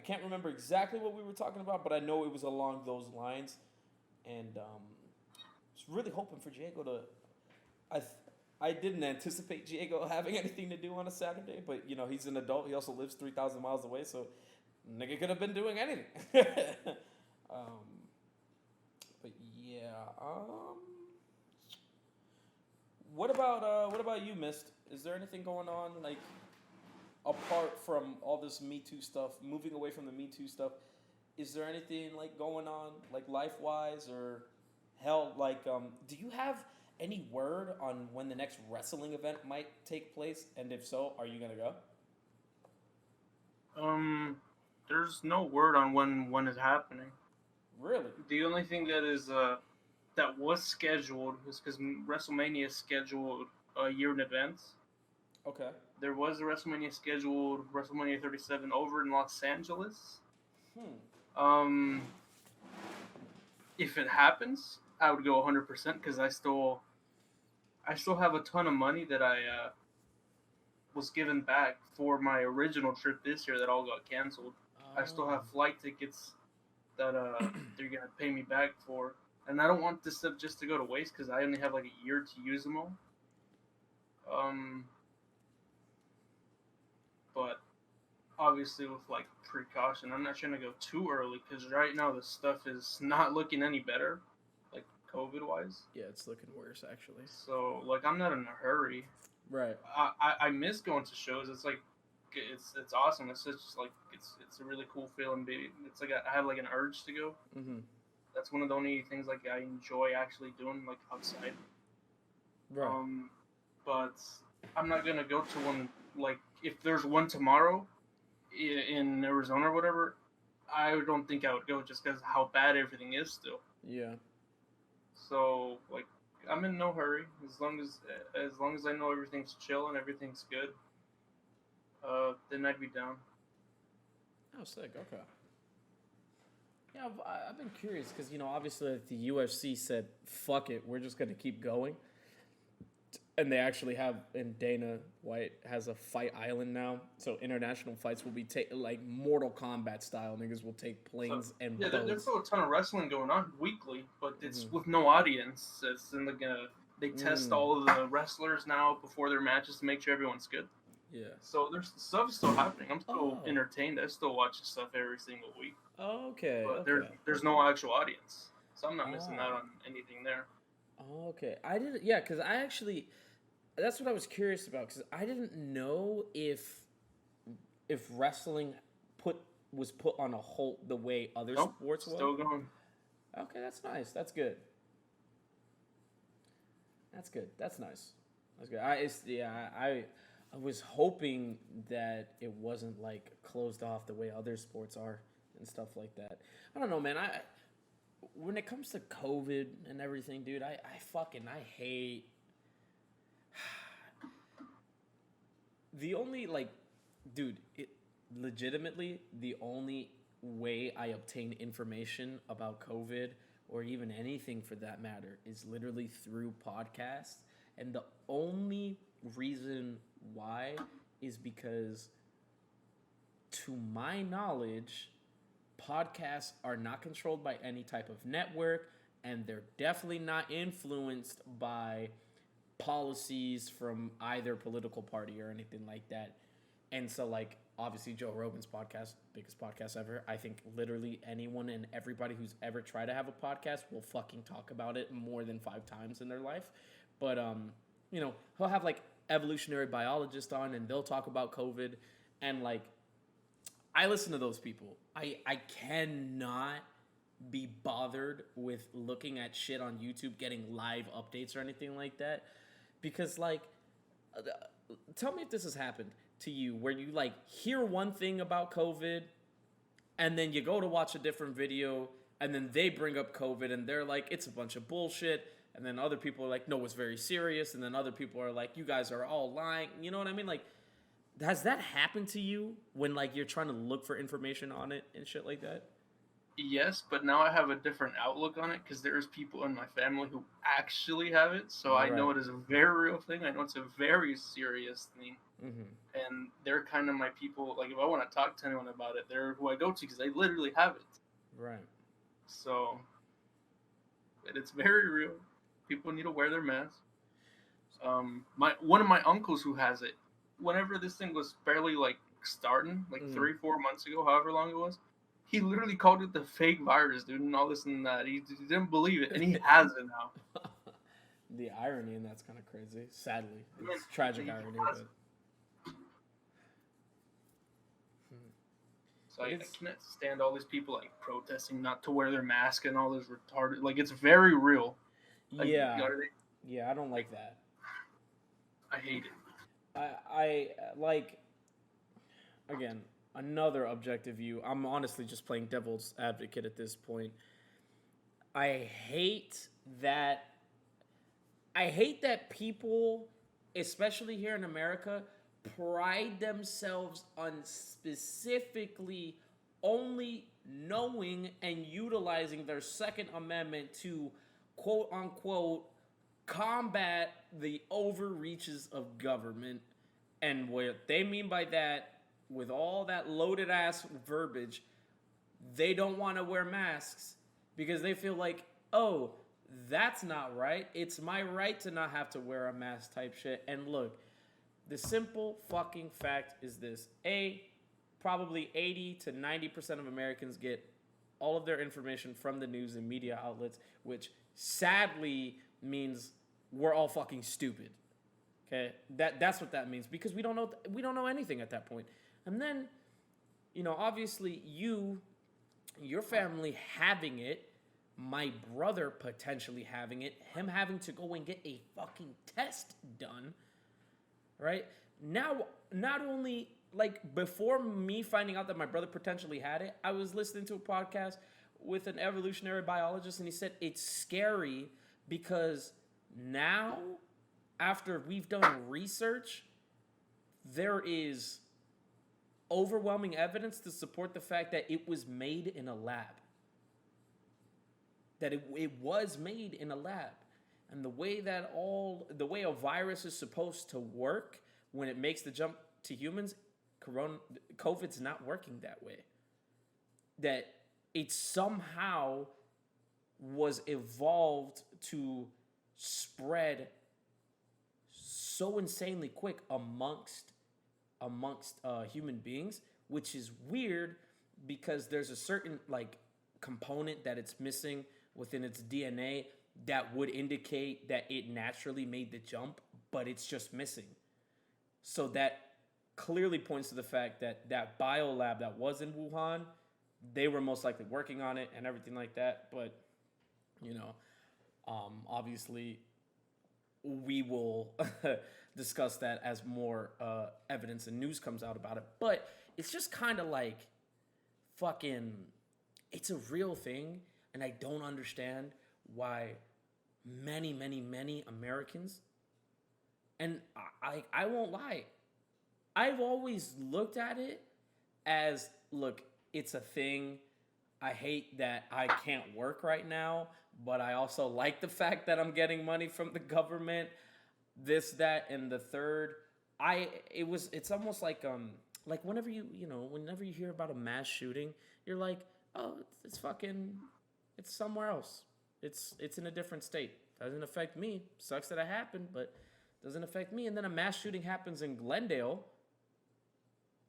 can't remember exactly what we were talking about, but I know it was along those lines, and was really hoping for Diego to. I didn't anticipate Diego having anything to do on a Saturday, but he's an adult. He also lives 3,000 miles away, so nigga could have been doing anything. But yeah. What about you, Mist? Is there anything going on like apart from all this Me Too stuff? Moving away from the Me Too stuff, is there anything like going on like life-wise or hell? Like, do you have any word on when the next wrestling event might take place? And if so, are you gonna go? There's no word on when it's happening. Really? The only thing that was scheduled was because WrestleMania is scheduled a year in advance. Okay. There was a WrestleMania scheduled, WrestleMania 37, over in Los Angeles. If it happens, I would go 100% because I still have a ton of money that I was given back for my original trip this year that all got canceled. I still have flight tickets that they're gonna pay me back for, and I don't want this stuff just to go to waste because I only have like a year to use them all. but obviously with like precaution. I'm not trying to go too early because right now the stuff is not looking any better, like COVID wise. Yeah, it's looking worse actually. So like I'm not in a hurry. Right. I miss going to shows. It's like it's awesome. It's just like it's a really cool feeling. Baby, it's like I have like an urge to go. Mm-hmm. That's one of the only things like I enjoy actually doing like outside. Right. But I'm not gonna go to one like if there's one tomorrow in Arizona or whatever. I don't think I would go just because how bad everything is still. Yeah. So like I'm in no hurry as long as I know everything's chill and everything's good. Then I'd be down. Oh, sick. Okay. Yeah, I've been curious because obviously the UFC said fuck it, we're just gonna keep going, and they actually have, and Dana White has a fight island now, so international fights will be like Mortal Kombat style. Niggas will take planes and yeah, boats. there's still a ton of wrestling going on weekly, but it's Mhm. with no audience. It's in like they test all of the wrestlers now before their matches to make sure everyone's good. Yeah. So there's stuff still happening. I'm still Oh. entertained. I still watch stuff every single week. Oh, okay. But Okay. there's no actual audience, so I'm not missing out Oh. on anything there. Oh, okay. I didn't. Yeah, because I actually. That's what I was curious about because I didn't know if wrestling was put on a hold the way other Nope, sports were. still going. Okay, that's nice. That's good. That's good. That's nice. That's good. I was hoping that it wasn't like closed off the way other sports are and stuff like that. I don't know, man. When it comes to COVID and everything, dude, I hate the only legitimately the only way I obtain information about COVID or even anything for that matter is literally through podcasts. And the only reason why is because, to my knowledge, podcasts are not controlled by any type of network, and they're definitely not influenced by policies from either political party or anything like that. And so, like, obviously Joe Rogan's podcast, biggest podcast ever. I think literally anyone and everybody who's ever tried to have a podcast will fucking talk about it more than 5 times in their life. But he'll have like evolutionary biologists on and they'll talk about COVID, and like I listen to those people. I cannot be bothered with looking at shit on YouTube, getting live updates or anything like that, because like tell me if this has happened to you where you like hear one thing about COVID and then you go to watch a different video and then they bring up COVID and they're like, it's a bunch of bullshit. And then other people are like, no, it's very serious. And then other people are like, you guys are all lying. You know what I mean? Like, has that happened to you when like you're trying to look for information on it and shit like that? Yes, but now I have a different outlook on it because there's people in my family who actually have it, so I know it is a very real thing. I know it's a very serious thing, and they're kind of my people. Like if I want to talk to anyone about it, they're who I go to because they literally have it. Right. So, it's very real. People need to wear their masks. One of my uncles who has it, whenever this thing was barely like starting, like 3-4 months ago, however long it was. He literally called it the fake virus, dude, and all this and that. He didn't believe it, and he has it now. The irony in that's kind of crazy. Sadly, it's tragic irony. But... So I can't stand all these people like protesting not to wear their mask and all this retarded. Like it's very real. Like, yeah, I don't like that. I hate it. I like. Again, another objective view. I'm honestly just playing devil's advocate at this point. I hate that people, especially here in America, pride themselves on specifically only knowing and utilizing their Second Amendment to quote unquote combat the overreaches of government. And what they mean by that, with all that loaded ass verbiage, they don't want to wear masks because they feel like, oh, that's not right. It's my right to not have to wear a mask type shit. And look, The simple fucking fact is this. Probably 80 to 90% of Americans get all of their information from the news and media outlets, which sadly means we're all fucking stupid. Okay? That's what that means, because we don't know anything at that point. And then, obviously your family having it, my brother potentially having it, him having to go and get a fucking test done, right? Now, not only, like, before me finding out that my brother potentially had it, I was listening to a podcast with an evolutionary biologist, and he said it's scary because now, after we've done research, there is overwhelming evidence to support the fact that it was made in a lab. That it was made in a lab. And the way a virus is supposed to work when it makes the jump to humans, COVID's not working that way. That it somehow was evolved to spread so insanely quick amongst human beings, which is weird because there's a certain component that it's missing within its DNA that would indicate that it naturally made the jump, but it's just missing. So that clearly points to the fact that that biolab that was in Wuhan, they were most likely working on it and everything like that. But, obviously we will discuss that as more evidence and news comes out about it. But it's just kind of like fucking, it's a real thing. And I don't understand why many, many, many Americans, and I won't lie, I've always looked at it as, look, it's a thing. I hate that I can't work right now, but I also like the fact that I'm getting money from the government, this, that, and the third. It's almost like whenever you hear about a mass shooting, you're like, oh, it's somewhere else. It's in a different state. Doesn't affect me. Sucks that it happened, but doesn't affect me. And then a mass shooting happens in Glendale,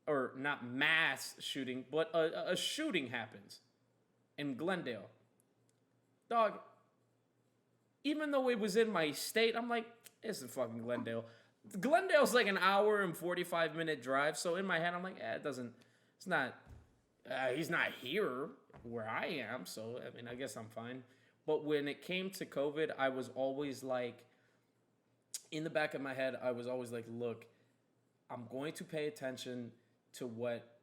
or not mass shooting, but a shooting happens in Glendale. Dog, even though it was in my state, I'm like, it's in fucking Glendale. Glendale's like an hour and 45-minute drive, so in my head, I'm like, he's not here where I am, so, I mean, I guess I'm fine. But when it came to COVID, I was always like, in the back of my head, I was always like, look, I'm going to pay attention to what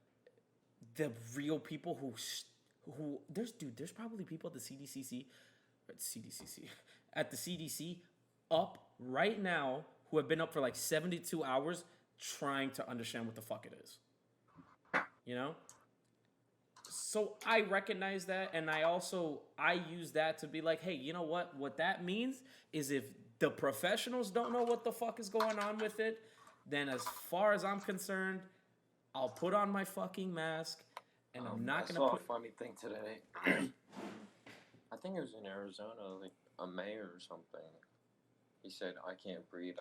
the real people there's probably people at the CDC up right now who have been up for like 72 hours trying to understand what the fuck it is. So I recognize that, and I use that to be like, hey, you know what? What that means is if the professionals don't know what the fuck is going on with it, then as far as I'm concerned, I'll put on my fucking mask, and I'm not going to put... I saw a funny thing today. I think it was in Arizona, like a mayor or something. He said, I can't breathe,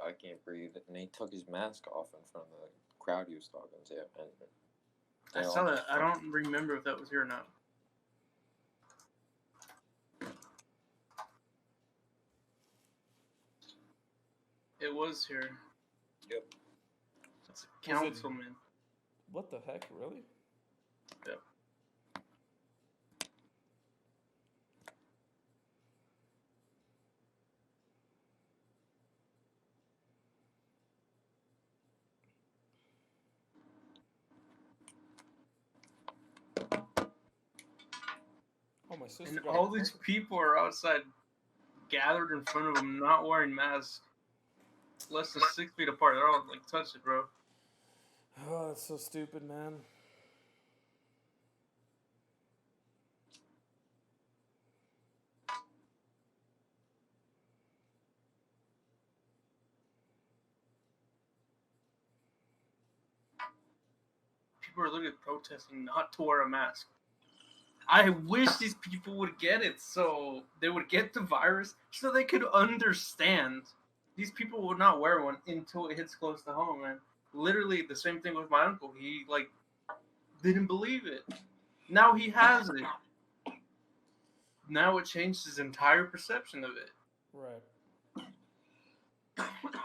and he took his mask off in front of the crowd he was talking to, and I saw that. I don't remember if that was here or not. It was here. Yep. It's a councilman. What the heck, really? Yep. Oh, my sister. And all these people are outside, gathered in front of him, not wearing masks, less than 6 feet apart. They're all like, touch it, bro. Oh, that's so stupid, man. People are literally protesting not to wear a mask. I wish these people would get it so they would get the virus so they could understand these people will not wear one until it hits close to home, man. Literally the same thing with my uncle. He like didn't believe it. Now he has it. Now it changed his entire perception of it. Right.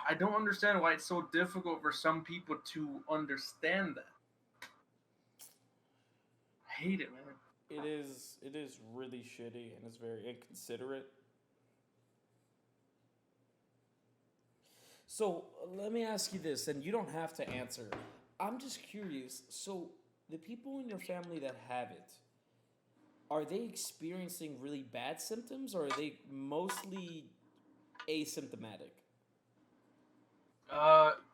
I don't understand why it's so difficult for some people to understand that. I hate it, man. It is. It is really shitty, and it's very inconsiderate. So let me ask you this, and you don't have to answer. I'm just curious. So the people in your family that have it, are they experiencing really bad symptoms, or are they mostly asymptomatic?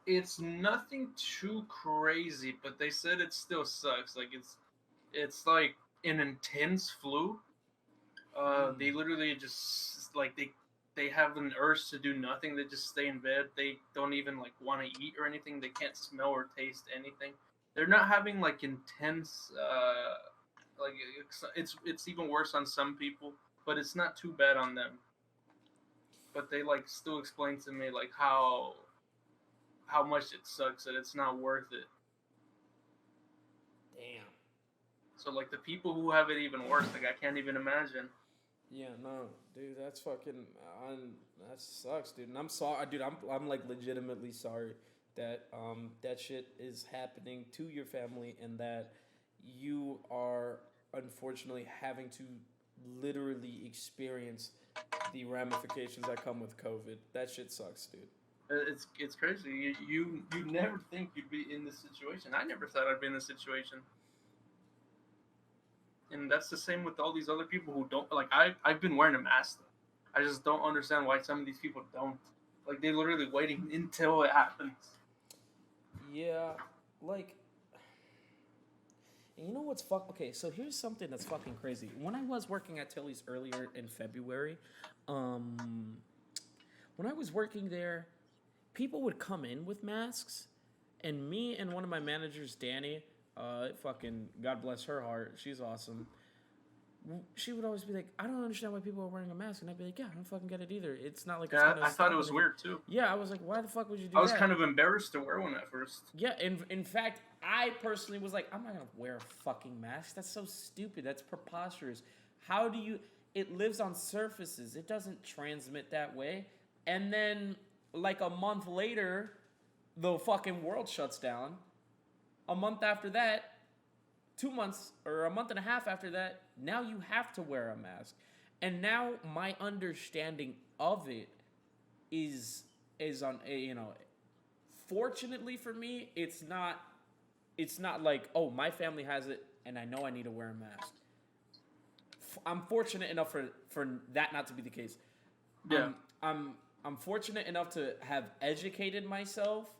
It's nothing too crazy, but they said it still sucks. Like it's like an intense flu. They literally just like they have an urge to do nothing. They just stay in bed. They don't even like want to eat or anything. They can't smell or taste anything. They're not having like intense. Like it's even worse on some people, but it's not too bad on them. But they like still explain to me like how much it sucks that it's not worth it. Damn. So like the people who have it even worse, like I can't even imagine. Yeah, no, dude, that's fucking, that sucks, dude. And I'm sorry, dude. I'm like legitimately sorry that that shit is happening to your family, and that you are unfortunately having to literally experience the ramifications that come with COVID. That shit sucks, dude. It's crazy. You never think you'd be in this situation. I never thought I'd be in this situation. And that's the same with all these other people who don't like. I've been wearing a mask. I just don't understand why some of these people don't. Like they're literally waiting until it happens. Yeah, like, and you know what's fuck? Okay, so here's something that's fucking crazy. When I was working at Tilly's earlier in February, when I was working there, people would come in with masks, and me and one of my managers, Danny, fucking God bless her heart, she's awesome. She would always be like, I don't understand why people are wearing a mask, and I'd be like, yeah, I don't fucking get it either. It's not like it's Yeah, gonna I thought stop it was anything." weird too. Yeah, I was like, why the fuck would you do I was that? kind of embarrassed to wear one at first. Yeah, in fact, I personally was like, I'm not gonna wear a fucking mask. That's so stupid. That's preposterous. How do you? It lives on surfaces. It doesn't transmit that way. And then, like a month later, the fucking world shuts down. A month after that, 2 months or a month and a half after that, now you have to wear a mask. And now my understanding of it is on a, fortunately for me, it's not like, oh, my family has it and I know I need to wear a mask. I'm fortunate enough for that not to be the case. Yeah. I'm fortunate enough to have educated myself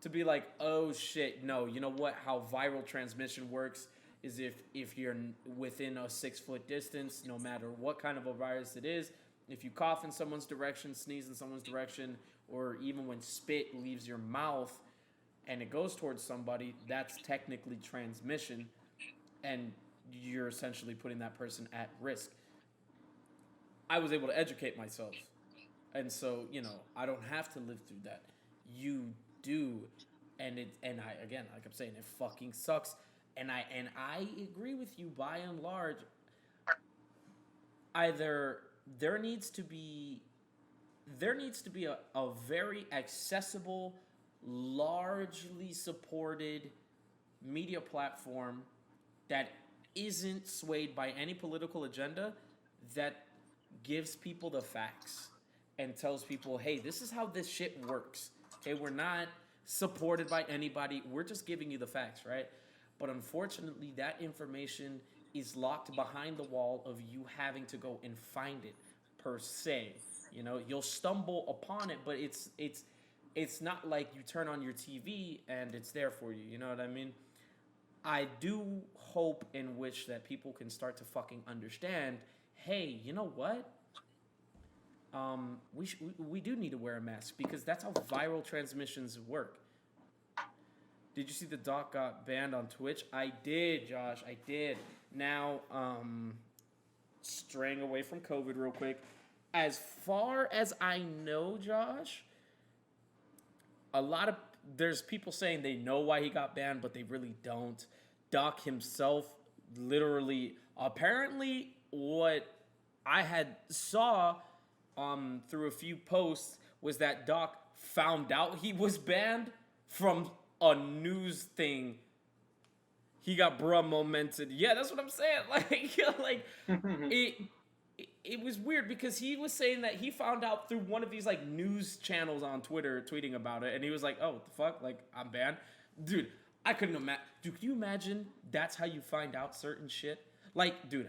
to be like, oh shit, no, you know what? How viral transmission works is if you're within a 6-foot distance, no matter what kind of a virus it is, if you cough in someone's direction, sneeze in someone's direction, or even when spit leaves your mouth and it goes towards somebody, that's technically transmission, and you're essentially putting that person at risk. I was able to educate myself. And so, I don't have to live through that. You do. And I again, like I'm saying, it fucking sucks. And I agree with you by and large. Either there needs to be a very accessible, largely supported media platform that isn't swayed by any political agenda, that gives people the facts and tells people, hey, this is how this shit works. Okay, we're not supported by anybody. We're just giving you the facts, right? But unfortunately, that information is locked behind the wall of you having to go and find it, per se. You'll stumble upon it, but it's not like you turn on your TV and it's there for you. You know what I mean? I do hope and wish that people can start to fucking understand, hey, you know what? We do need to wear a mask because that's how viral transmissions work. Did you see the doc got banned on Twitch? I did, Josh. I did. Now, straying away from COVID real quick. As far as I know, Josh, a lot of there's people saying they know why he got banned, but they really don't. Doc himself, literally, apparently, what I had saw through a few posts was that Doc found out he was banned from a news thing. He got bruh momented. Yeah, that's what I'm saying. Like it was weird because he was saying that he found out through one of these like news channels on Twitter tweeting about it, and he was like, "Oh, what the fuck? Like, I'm banned." Dude, I couldn't imagine. Dude, can you imagine that's how you find out certain shit? Like, dude,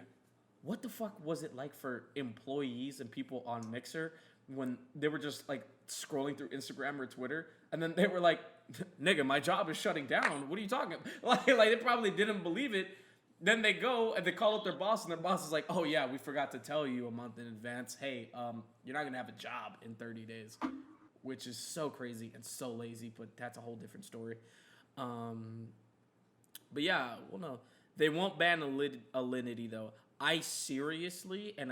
what the fuck was it like for employees and people on Mixer when they were just like scrolling through Instagram or Twitter, and then they were like, "Nigga, my job is shutting down. What are you talking about?" Like they probably didn't believe it. Then they go and they call up their boss, and their boss is like, "Oh yeah, we forgot to tell you a month in advance. Hey, you're not gonna have a job in 30 days," which is so crazy and so lazy. But that's a whole different story. But yeah, well, no, they won't ban Alinity though. I seriously, and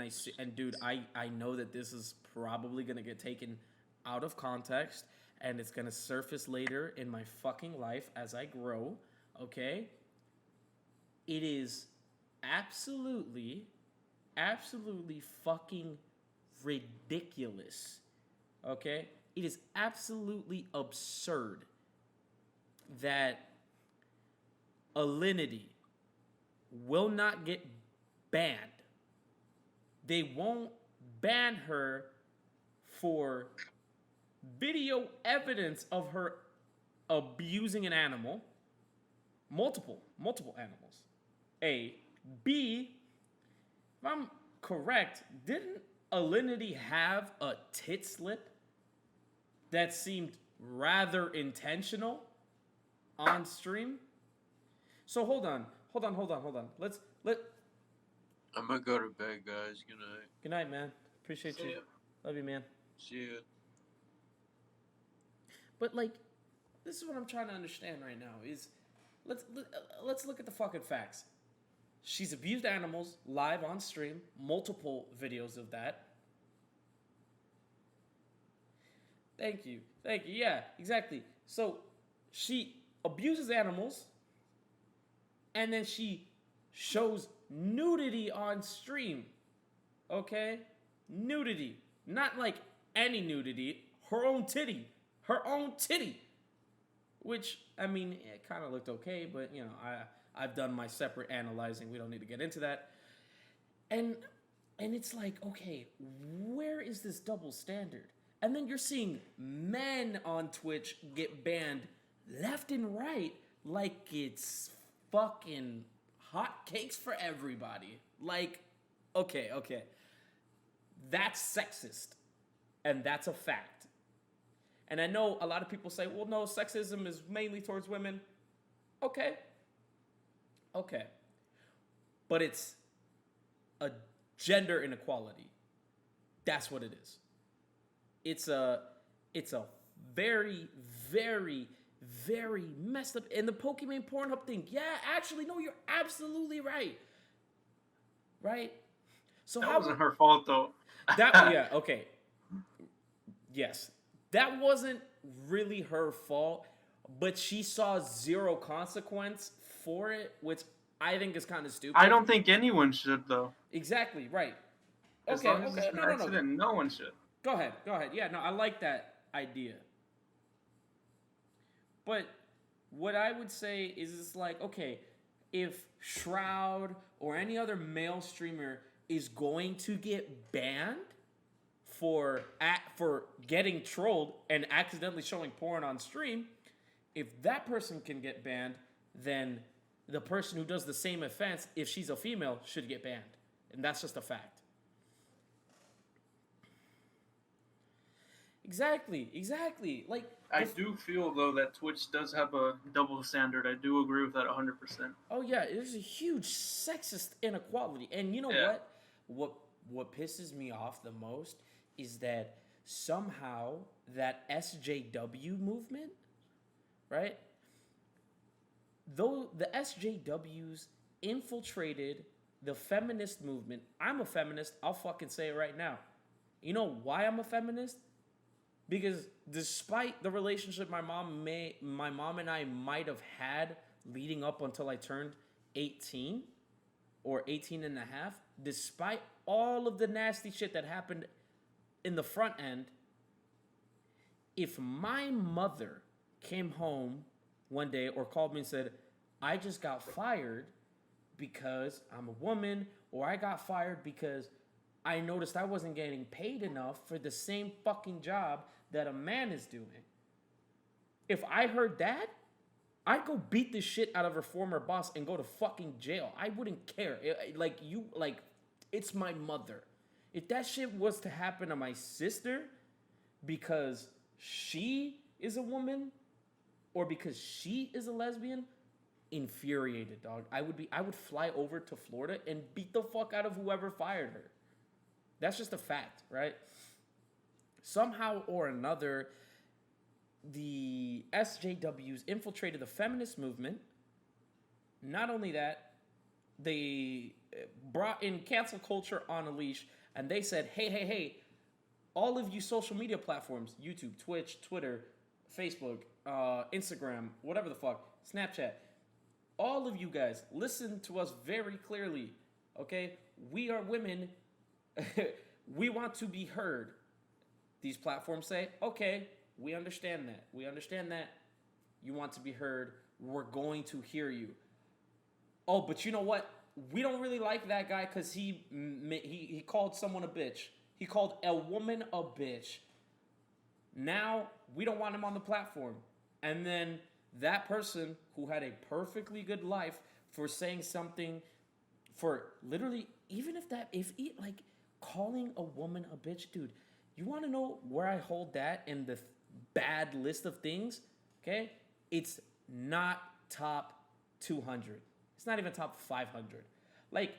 dude, I know that this is probably gonna get taken out of context, and it's gonna surface later in my fucking life as I grow. Okay. It is absolutely fucking ridiculous. Okay? It is absolutely absurd that Alinity will not get banned. They won't ban her for video evidence of her abusing an animal. Multiple animals. A. B, if I'm correct, didn't Alinity have a tit slip that seemed rather intentional on stream? So hold on. I'm gonna go to bed, guys. Good night. Good night, man. Appreciate See you. ya. Love you, man. See ya. But like, this is what I'm trying to understand right now is let's look at the fucking facts. She's abused animals live on stream, multiple videos of that. Thank you. Yeah, exactly. So she abuses animals and then she shows nudity on stream. Okay? Nudity. Not like any nudity, her own titty. Which, I mean, it kind of looked okay, but, you know, I've done my separate analyzing. We don't need to get into that. And it's like, okay, where is this double standard? And then you're seeing men on Twitch get banned left and right like it's fucking hot cakes for everybody. Like, okay. That's sexist. And that's a fact. And I know a lot of people say, well, no, sexism is mainly towards women. Okay. But it's a gender inequality. That's what it is. It's a very, very, very messed up. And the Pokemon Pornhub thing, yeah, actually, no, you're absolutely right. Right? So That wasn't her fault, though. Yeah, okay. Yes. That wasn't really her fault, but she saw zero consequence for it, which I think is kind of stupid. I don't think anyone should, though. Exactly, right. As long as it's an accident, no one should. Go ahead. Yeah, no, I like that idea. But what I would say is it's like, okay, if Shroud or any other male streamer is going to get banned for getting trolled and accidentally showing porn on stream, if that person can get banned, then the person who does the same offense, if she's a female, should get banned. And that's just a fact. Exactly. Like, I do feel, though, that Twitch does have a double standard. I do agree with that 100%. Oh yeah, there's a huge sexist inequality. And you know what? What pisses me off the most is that somehow that SJW movement, right? Though the SJWs infiltrated the feminist movement. I'm a feminist. I'll fucking say it right now. You know why I'm a feminist? Because despite the relationship my mom and I might have had leading up until I turned 18 or 18 and a half, despite all of the nasty shit that happened in the front end, if my mother came home one day or called me and said, I just got fired because I'm a woman, or I got fired because I noticed I wasn't getting paid enough for the same fucking job that a man is doing. If I heard that, I'd go beat the shit out of her former boss and go to fucking jail. I wouldn't care. It's my mother. If that shit was to happen to my sister because she is a woman or because she is a lesbian, infuriated, dog. I would fly over to Florida and beat the fuck out of whoever fired her. That's just a fact, right? Somehow or another, the SJWs infiltrated the feminist movement. Not only that, they brought in cancel culture on a leash, and they said, hey, all of you social media platforms, YouTube, Twitch, Twitter, Facebook, Instagram, whatever the fuck, Snapchat, all of you guys, listen to us very clearly, okay? We are women. We want to be heard. These platforms say, okay, we understand that. We understand that you want to be heard. We're going to hear you. Oh, but you know what? We don't really like that guy because he called someone a bitch. He called a woman a bitch. Now, we don't want him on the platform. And then that person who had a perfectly good life for saying something, for literally, like calling a woman a bitch, dude, you want to know where I hold that in the bad list of things? Okay? It's not top 200. It's not even top 500. Like,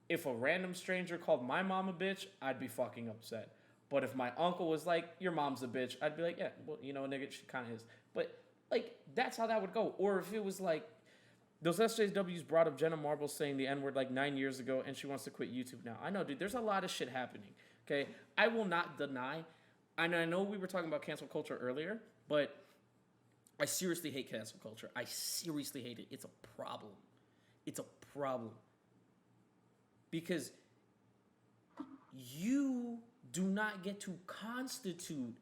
if a random stranger called my mom a bitch, I'd be fucking upset. But if my uncle was like, your mom's a bitch, I'd be like, yeah, well, you know, nigga, she kind of is. But, like, that's how that would go. Or if it was like, those SJWs brought up Jenna Marbles saying the N-word like 9 years ago, and she wants to quit YouTube now. I know, dude, there's a lot of shit happening, okay? I will not deny, and I know we were talking about cancel culture earlier, but I seriously hate cancel culture. I seriously hate it. It's a problem. It's a problem. Because you do not get to constitute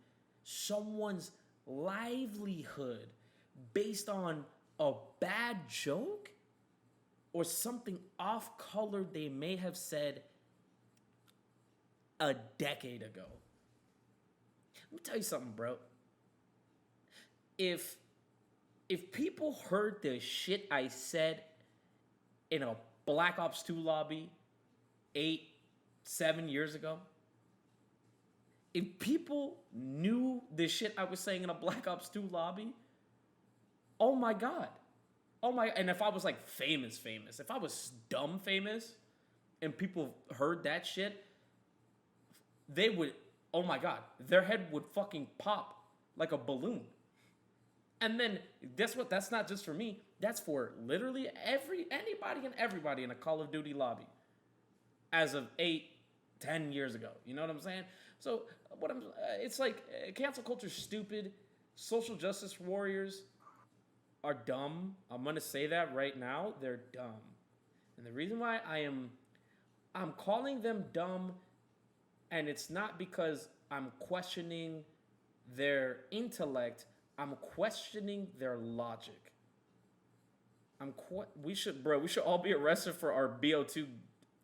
someone's livelihood based on a bad joke or something off color they may have said a decade ago. Let me tell you something, bro. If people heard the shit I said in a Black Ops 2 lobby 7 years ago, if people knew the shit I was saying in a Black Ops 2 lobby, oh my God. And if I was like famous, if I was dumb famous and people heard that shit, they would, oh my God, their head would fucking pop like a balloon. And then guess what? That's not just for me. That's for literally anybody and everybody in a Call of Duty lobby as of 8-10 years ago. You know what I'm saying? So it's like cancel culture's stupid. Social justice warriors are dumb. I'm gonna say that right now. They're dumb. And the reason why I'm calling them dumb, and it's not because I'm questioning their intellect, I'm questioning their logic. We should all be arrested for our BO2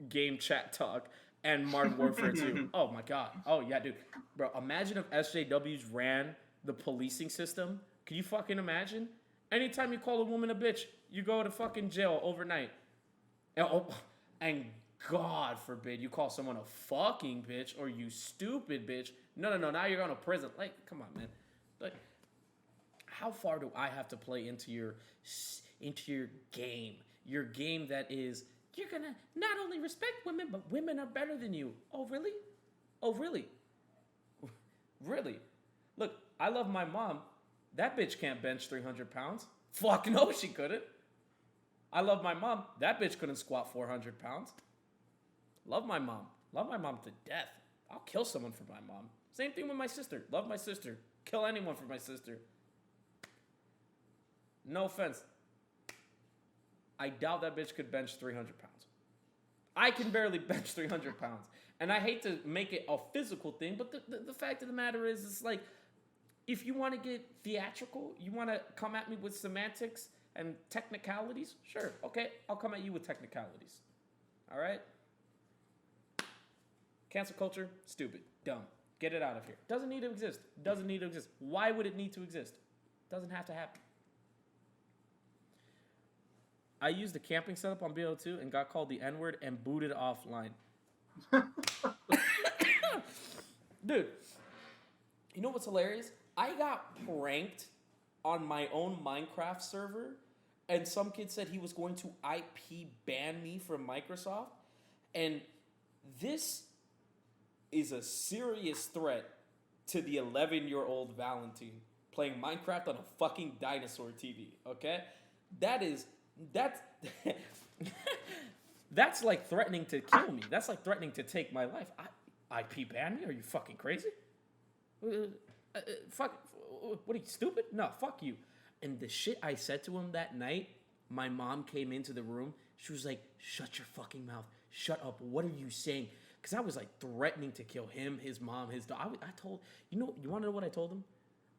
game chat talk and Modern Warfare 2. Oh my God. Oh yeah, dude. Bro, imagine if SJWs ran the policing system. Can you fucking imagine? Anytime you call a woman a bitch, you go to fucking jail overnight. And God forbid you call someone a fucking bitch or you stupid bitch. No. Now you're going to prison. Like, come on, man. Like, how far do I have to play into your game? Your game that is, you're going to not only respect women, but women are better than you. Oh, really? Oh, really? Really? Look, I love my mom. That bitch can't bench 300 pounds. Fuck no, she couldn't. I love my mom. That bitch couldn't squat 400 pounds. Love my mom. Love my mom to death. I'll kill someone for my mom. Same thing with my sister. Love my sister. Kill anyone for my sister. No offense. I doubt that bitch could bench 300 pounds. I can barely bench 300 pounds. And I hate to make it a physical thing, but the fact of the matter is, it's like, if you want to get theatrical, you want to come at me with semantics and technicalities, sure, okay, I'll come at you with technicalities. All right? Cancel culture, stupid, dumb. Get it out of here. Doesn't need to exist. Doesn't need to exist. Why would it need to exist? Doesn't have to happen. I used a camping setup on BO2 and got called the N-word and booted offline. Dude, you know what's hilarious? I got pranked on my own Minecraft server, and some kid said he was going to IP ban me from Microsoft, and this is a serious threat to the 11-year-old Valentine playing Minecraft on a fucking dinosaur TV, okay? That's that's like threatening to kill me. That's like threatening to take my life. IP ban me? Are you fucking crazy? Fuck, what are you, stupid? No, fuck you. And the shit I said to him that night, my mom came into the room. She was like, shut your fucking mouth. Shut up. What are you saying? Because I was like threatening to kill him, his mom, his dog. I told, you want to know what I told him?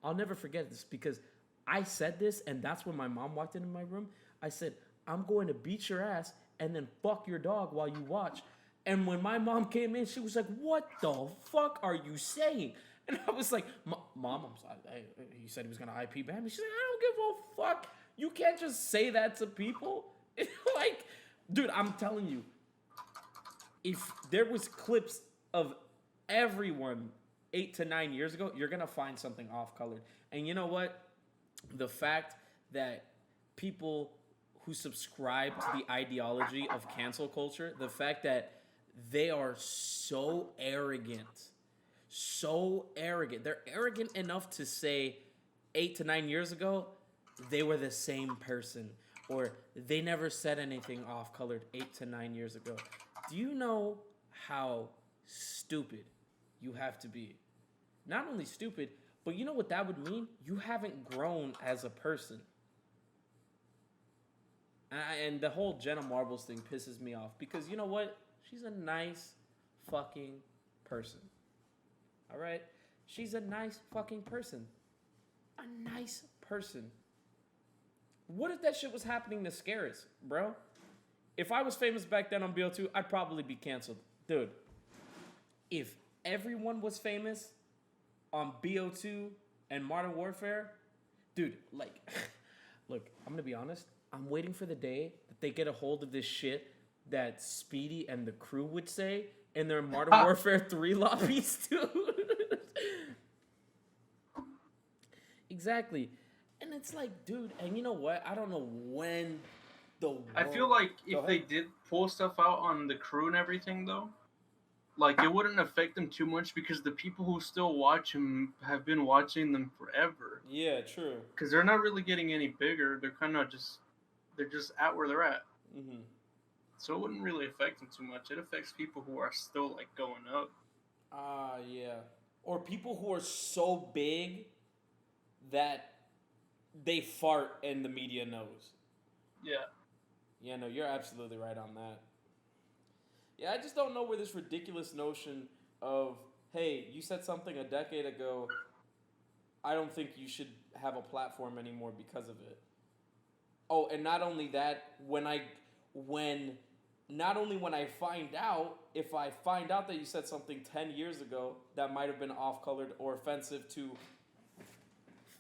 I'll never forget this because I said this, and that's when my mom walked into my room. I said, I'm going to beat your ass and then fuck your dog while you watch. And when my mom came in, she was like, what the fuck are you saying? And I was like, Mom, I'm sorry. He said he was going to IP ban me. She's like, I don't give a fuck. You can't just say that to people. Like, dude, I'm telling you, if there was clips of everyone 8 to 9 years ago, you're going to find something off-colored. And you know what? The fact that people who subscribe to the ideology of cancel culture, the fact that they are so arrogant, they're arrogant enough to say 8 to 9 years ago, they were the same person, or they never said anything off-colored 8 to 9 years ago. Do you know how stupid you have to be? Not only stupid, but you know what that would mean? You haven't grown as a person. And the whole Jenna Marbles thing pisses me off because you know what? She's a nice fucking person. All right? She's a nice fucking person. A nice person. What if that shit was happening to Scaris, bro? If I was famous back then on BO2, I'd probably be canceled. Dude, if everyone was famous on BO2 and Modern Warfare, dude, like, look, I'm gonna be honest. I'm waiting for the day that they get a hold of this shit that Speedy and the crew would say in their Modern Warfare 3 lobbies, dude. Exactly. And it's like, dude, and you know what? I don't know when the world... I feel like if they did pull stuff out on the crew and everything, though, like, it wouldn't affect them too much because the people who still watch them have been watching them forever. Yeah, true. Because they're not really getting any bigger. They're kind of just... They're just at where they're at. Mm-hmm. So it wouldn't really affect them too much. It affects people who are still, like, going up. Yeah. Or people who are so big that they fart and the media knows. Yeah. Yeah, no, you're absolutely right on that. Yeah, I just don't know where this ridiculous notion of, hey, you said something a decade ago, I don't think you should have a platform anymore because of it. Oh, and not only that, when I find out, if I find out that you said something 10 years ago that might have been off-colored or offensive to,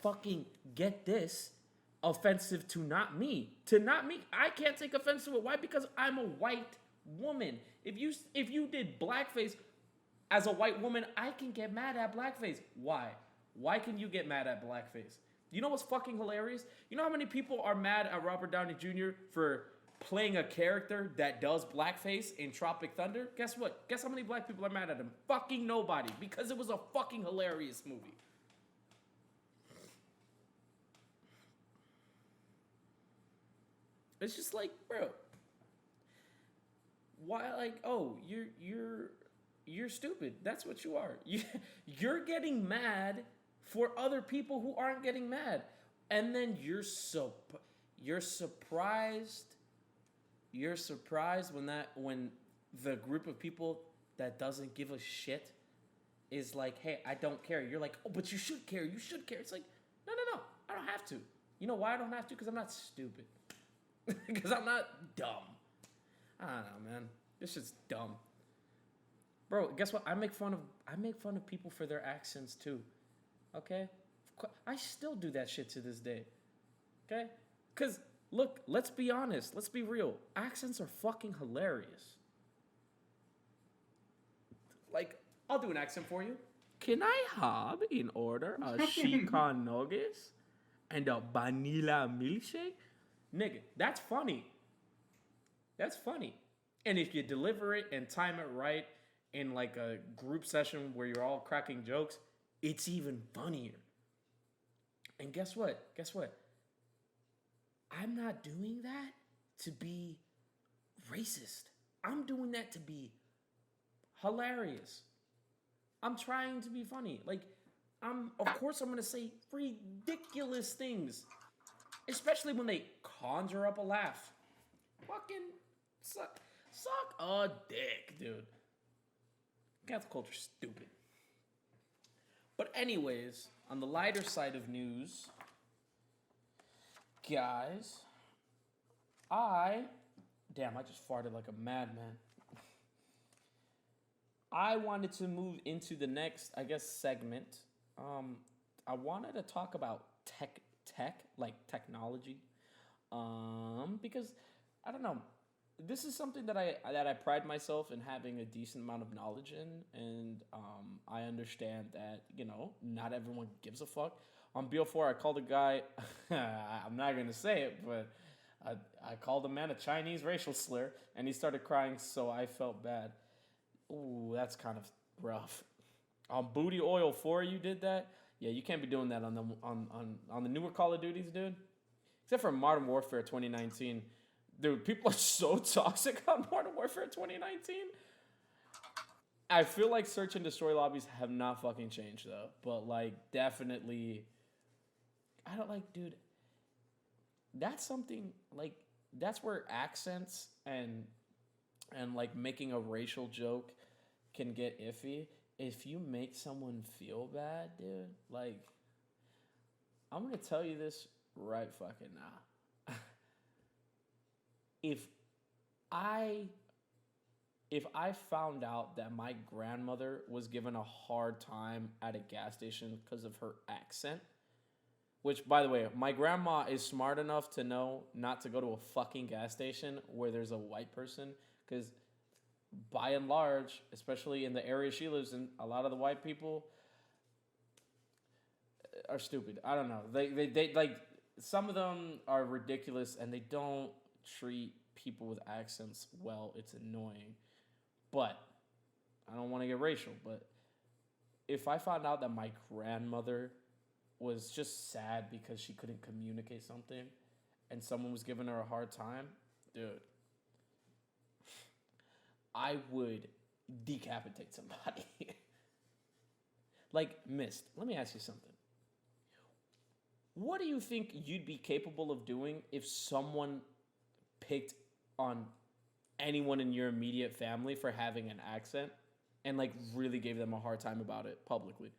fucking get this, offensive to not me. To not me. I can't take offense to it. Why? Because I'm a white woman. If you did blackface as a white woman, I can get mad at blackface. Why? Why can you get mad at blackface? You know what's fucking hilarious? You know how many people are mad at Robert Downey Jr. for playing a character that does blackface in Tropic Thunder? Guess what? Guess how many black people are mad at him? Fucking nobody. Because it was a fucking hilarious movie. It's just like, bro, why, like, oh, you're stupid. That's what you are. You're getting mad for other people who aren't getting mad. And then you're surprised. You're surprised when the group of people that doesn't give a shit is like, hey, I don't care. You're like, oh, but you should care. You should care. It's like, no. I don't have to. You know why I don't have to? Because I'm not stupid. Because I'm not dumb. I don't know, man. This shit's dumb. Bro, guess what? I make fun of people for their accents too. Okay? I still do that shit to this day. Okay? Cause look, let's be honest. Let's be real. Accents are fucking hilarious. Like, I'll do an accent for you. Can I have in order a chicken nuggets and a vanilla milkshake? Nigga, that's funny. That's funny. And if you deliver it and time it right in like a group session where you're all cracking jokes, it's even funnier. And guess what? I'm not doing that to be racist. I'm doing that to be hilarious. I'm trying to be funny. Like, of course I'm gonna say ridiculous things. Especially when they conjure up a laugh. Fucking suck a dick, dude. Cancel culture's stupid. But anyways, on the lighter side of news, guys, I just farted like a madman. I wanted to move into the next, I guess, segment. I wanted to talk about tech, like technology, because I don't know. This is something that I pride myself in having a decent amount of knowledge in, and I understand that not everyone gives a fuck. On BO4, I called a guy. I'm not gonna say it, but I called a man a Chinese racial slur, and he started crying, so I felt bad. Ooh, that's kind of rough. On Booty Oil 4, you did that? Yeah, you can't be doing that on the newer Call of Duties, dude. Except for Modern Warfare 2019. Dude, people are so toxic on Modern Warfare 2019. I feel like search and destroy lobbies have not fucking changed, though. But, like, definitely... I don't like, dude... That's something, like... That's where accents and like, making a racial joke can get iffy. If you make someone feel bad, dude, like... I'm gonna tell you this right fucking now. If I found out that my grandmother was given a hard time at a gas station because of her accent, which, by the way, my grandma is smart enough to know not to go to a fucking gas station where there's a white person, because by and large, especially in the area she lives in, a lot of the white people are stupid. I don't know. They like, some of them are ridiculous and they don't treat people with accents well. It's annoying. But I don't want to get racial, but if I found out that my grandmother was just sad because she couldn't communicate something and someone was giving her a hard time, dude, I would decapitate somebody. Like, Mist, let me ask you something. What do you think you'd be capable of doing if someone picked on anyone in your immediate family for having an accent and, like, really gave them a hard time about it publicly?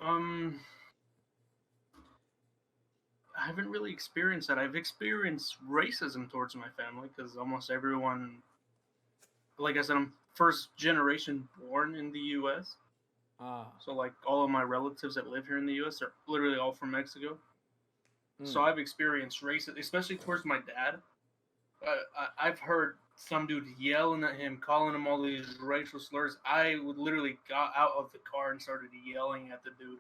I haven't really experienced that. I've experienced racism towards my family because almost everyone, like I said, I'm first generation born in the U.S. So, like, all of my relatives that live here in the U.S. are literally all from Mexico. So I've experienced racism, especially towards my dad. I've heard some dude yelling at him, calling him all these racial slurs. I would literally got out of the car and started yelling at the dude.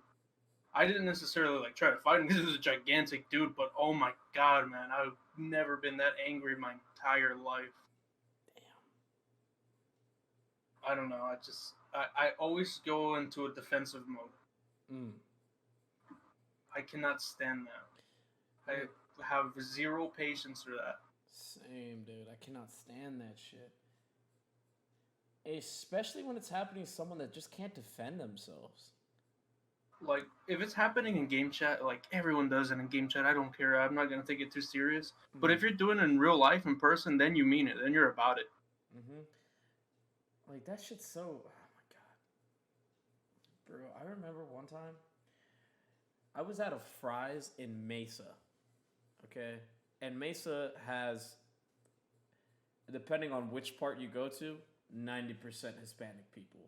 I didn't necessarily like try to fight him because he was a gigantic dude, but oh my god, man, I've never been that angry in my entire life. Damn. I don't know. I always go into a defensive mode. I cannot stand that. I have zero patience for that. Same, dude. I cannot stand that shit. Especially when it's happening to someone that just can't defend themselves. Like, if it's happening in game chat, like everyone does it in game chat, I don't care. I'm not gonna take it too serious. But if you're doing it in real life, in person, then you mean it. Then you're about it. Mm-hmm. Like, that shit's so. Oh my god. Bro, I remember one time I was at a Fry's in Mesa. Okay? And Mesa has, depending on which part you go to, 90% Hispanic people.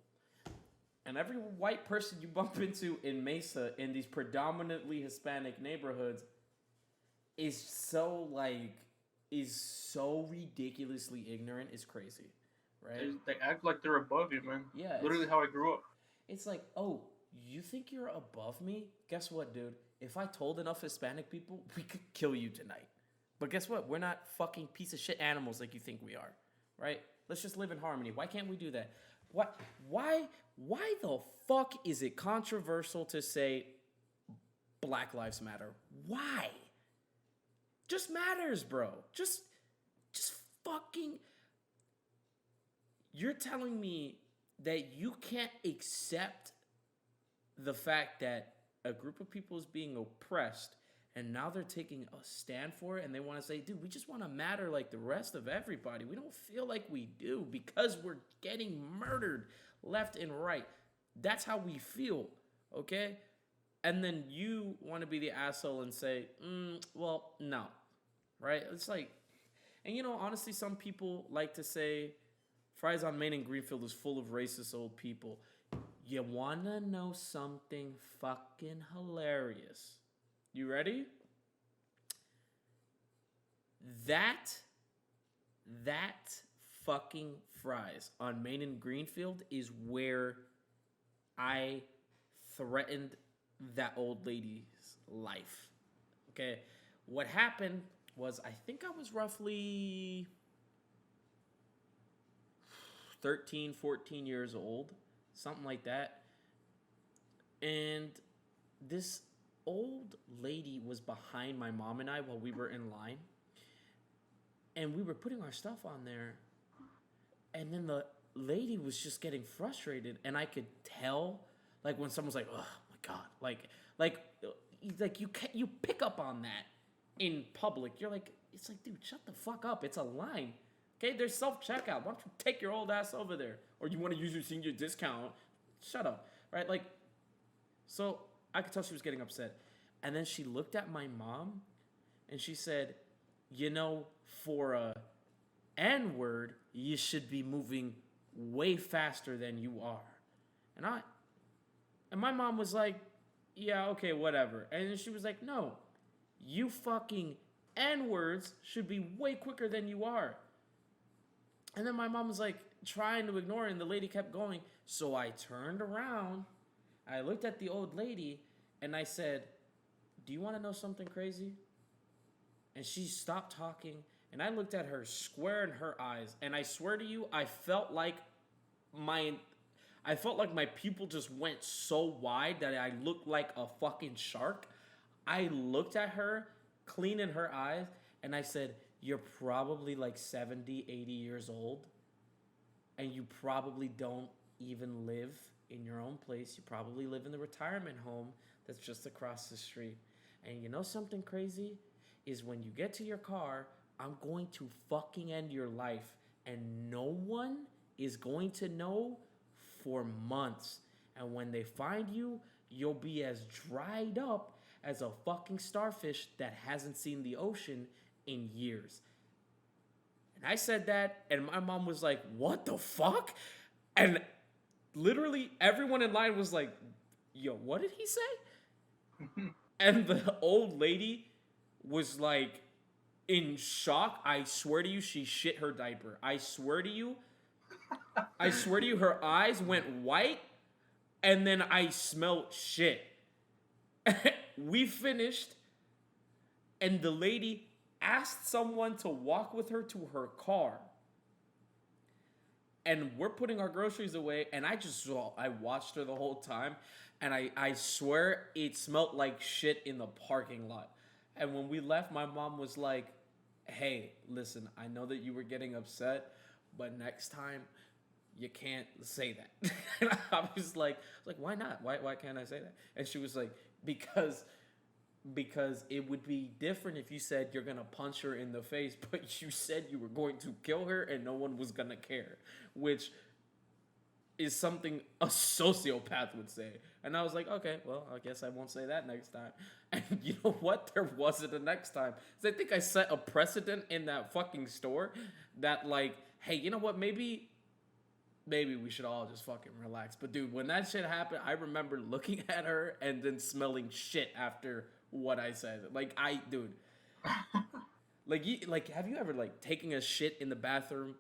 And every white person you bump into in Mesa, in these predominantly Hispanic neighborhoods, is so ridiculously ignorant. It's crazy, right? They act like they're above you, man. Yeah, Literally how I grew up. It's like, oh, you think you're above me? Guess what, dude? If I told enough Hispanic people, we could kill you tonight. But guess what? We're not fucking piece of shit animals like you think we are, right? Let's just live in harmony. Why can't we do that? What? Why the fuck is it controversial to say Black Lives Matter? Why? Just matters, bro. Just fucking. You're telling me that you can't accept the fact that a group of people is being oppressed and now they're taking a stand for it and they want to say, dude, we just want to matter like the rest of everybody. We don't feel like we do because we're getting murdered left and right. That's how we feel, okay? And then you want to be the asshole and say, well, no, right? It's like, and you know, honestly, some people like to say Fry's on Main and Greenfield is full of racist old people. You want to know something fucking hilarious? You ready? That fucking Fry's on Main and Greenfield is where I threatened that old lady's life. Okay? What happened was I think I was roughly 13, 14 years old, something like that. And this old lady was behind my mom and I while we were in line. And we were putting our stuff on there. And then the lady was just getting frustrated. And I could tell, like, when someone's like, oh my God. Like you pick up on that in public. You're like, it's like, dude, shut the fuck up. It's a line. Okay, there's self-checkout. Why don't you take your old ass over there? Or you want to use your senior discount. Shut up. Right? Like, so I could tell she was getting upset. And then she looked at my mom and she said, you know, for a N-word, you should be moving way faster than you are. And my mom was like, yeah, okay, whatever. And then she was like, no, you fucking N-words should be way quicker than you are. And then my mom was like trying to ignore it, and the lady kept going. So I turned around, I looked at the old lady, and I said, do you want to know something crazy? And she stopped talking, and I looked at her square in her eyes, and I swear to you, I felt like my pupil just went so wide that I looked like a fucking shark. I looked at her, clean in her eyes, and I said, you're probably like 70, 80 years old, and you probably don't even live in your own place. You probably live in the retirement home that's just across the street. And you know something crazy? Is when you get to your car, I'm going to fucking end your life, and no one is going to know for months. And when they find you, you'll be as dried up as a fucking starfish that hasn't seen the ocean in years. And I said that, and my mom was like, what the fuck? And literally everyone in line was like, yo, what did he say? And the old lady was like in shock. I swear to you, she shit her diaper. I swear to you, her eyes went white, and then I smelled shit. We finished, and the lady asked someone to walk with her to her car. And we're putting our groceries away, and I watched her the whole time, and I swear it smelled like shit in the parking lot. And when we left, my mom was like, hey, listen, I know that you were getting upset, but next time, you can't say that. And I was like, why not? Why can't I say that? And she was like, because it would be different if you said you're gonna punch her in the face, but you said you were going to kill her and no one was gonna care, which is something a sociopath would say. And I was like, okay, well, I guess I won't say that next time. And you know what? There wasn't a next time. 'Cause I think I set a precedent in that fucking store that, like, hey, you know what? Maybe we should all just fucking relax. But dude, when that shit happened, I remember looking at her and then smelling shit after what I said. Like, dude, like, have you ever, like, taking a shit in the bathroom,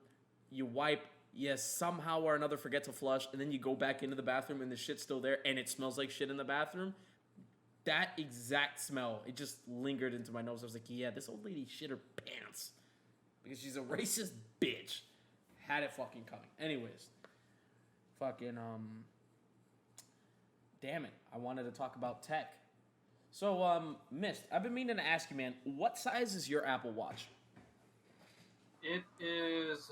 you wipe, yes, somehow or another forget to flush, and then you go back into the bathroom and the shit's still there and it smells like shit in the bathroom? That exact smell, it just lingered into my nose. I was like, yeah, this old lady shit her pants because she's a racist bitch. Had it fucking coming. Anyways, fucking, damn it, I wanted to talk about tech. So, Mist, I've been meaning to ask you, man, what size is your Apple Watch? It is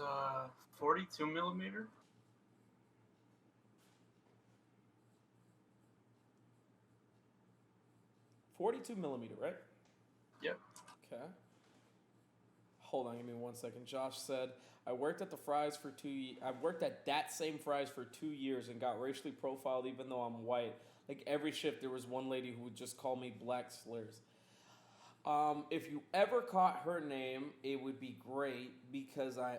42 millimeter. $42 millimeter, right? Yep. Okay. Hold on, give me 1 second. Josh said, I worked at the Fry's for 2 years. I've worked at that same Fry's for 2 years and got racially profiled even though I'm white. Like every shift, there was one lady who would just call me black slurs. If you ever caught her name, it would be great because I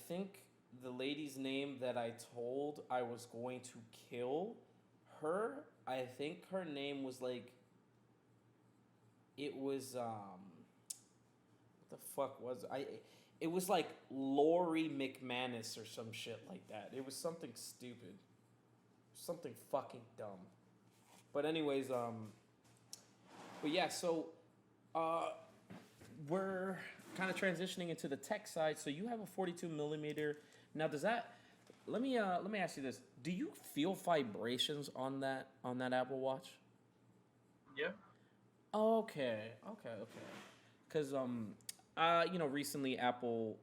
think the lady's name that I told I was going to kill her, I think her name was like, it was, what the fuck was it? It was like Lori McManus or some shit like that. It was something stupid. Something fucking dumb. But anyways, but yeah, so, we're kind of transitioning into the tech side. So you have a 42 millimeter. Now, does that, let me ask you this. Do you feel vibrations on that Apple Watch? Yeah. Okay. Because, recently Apple,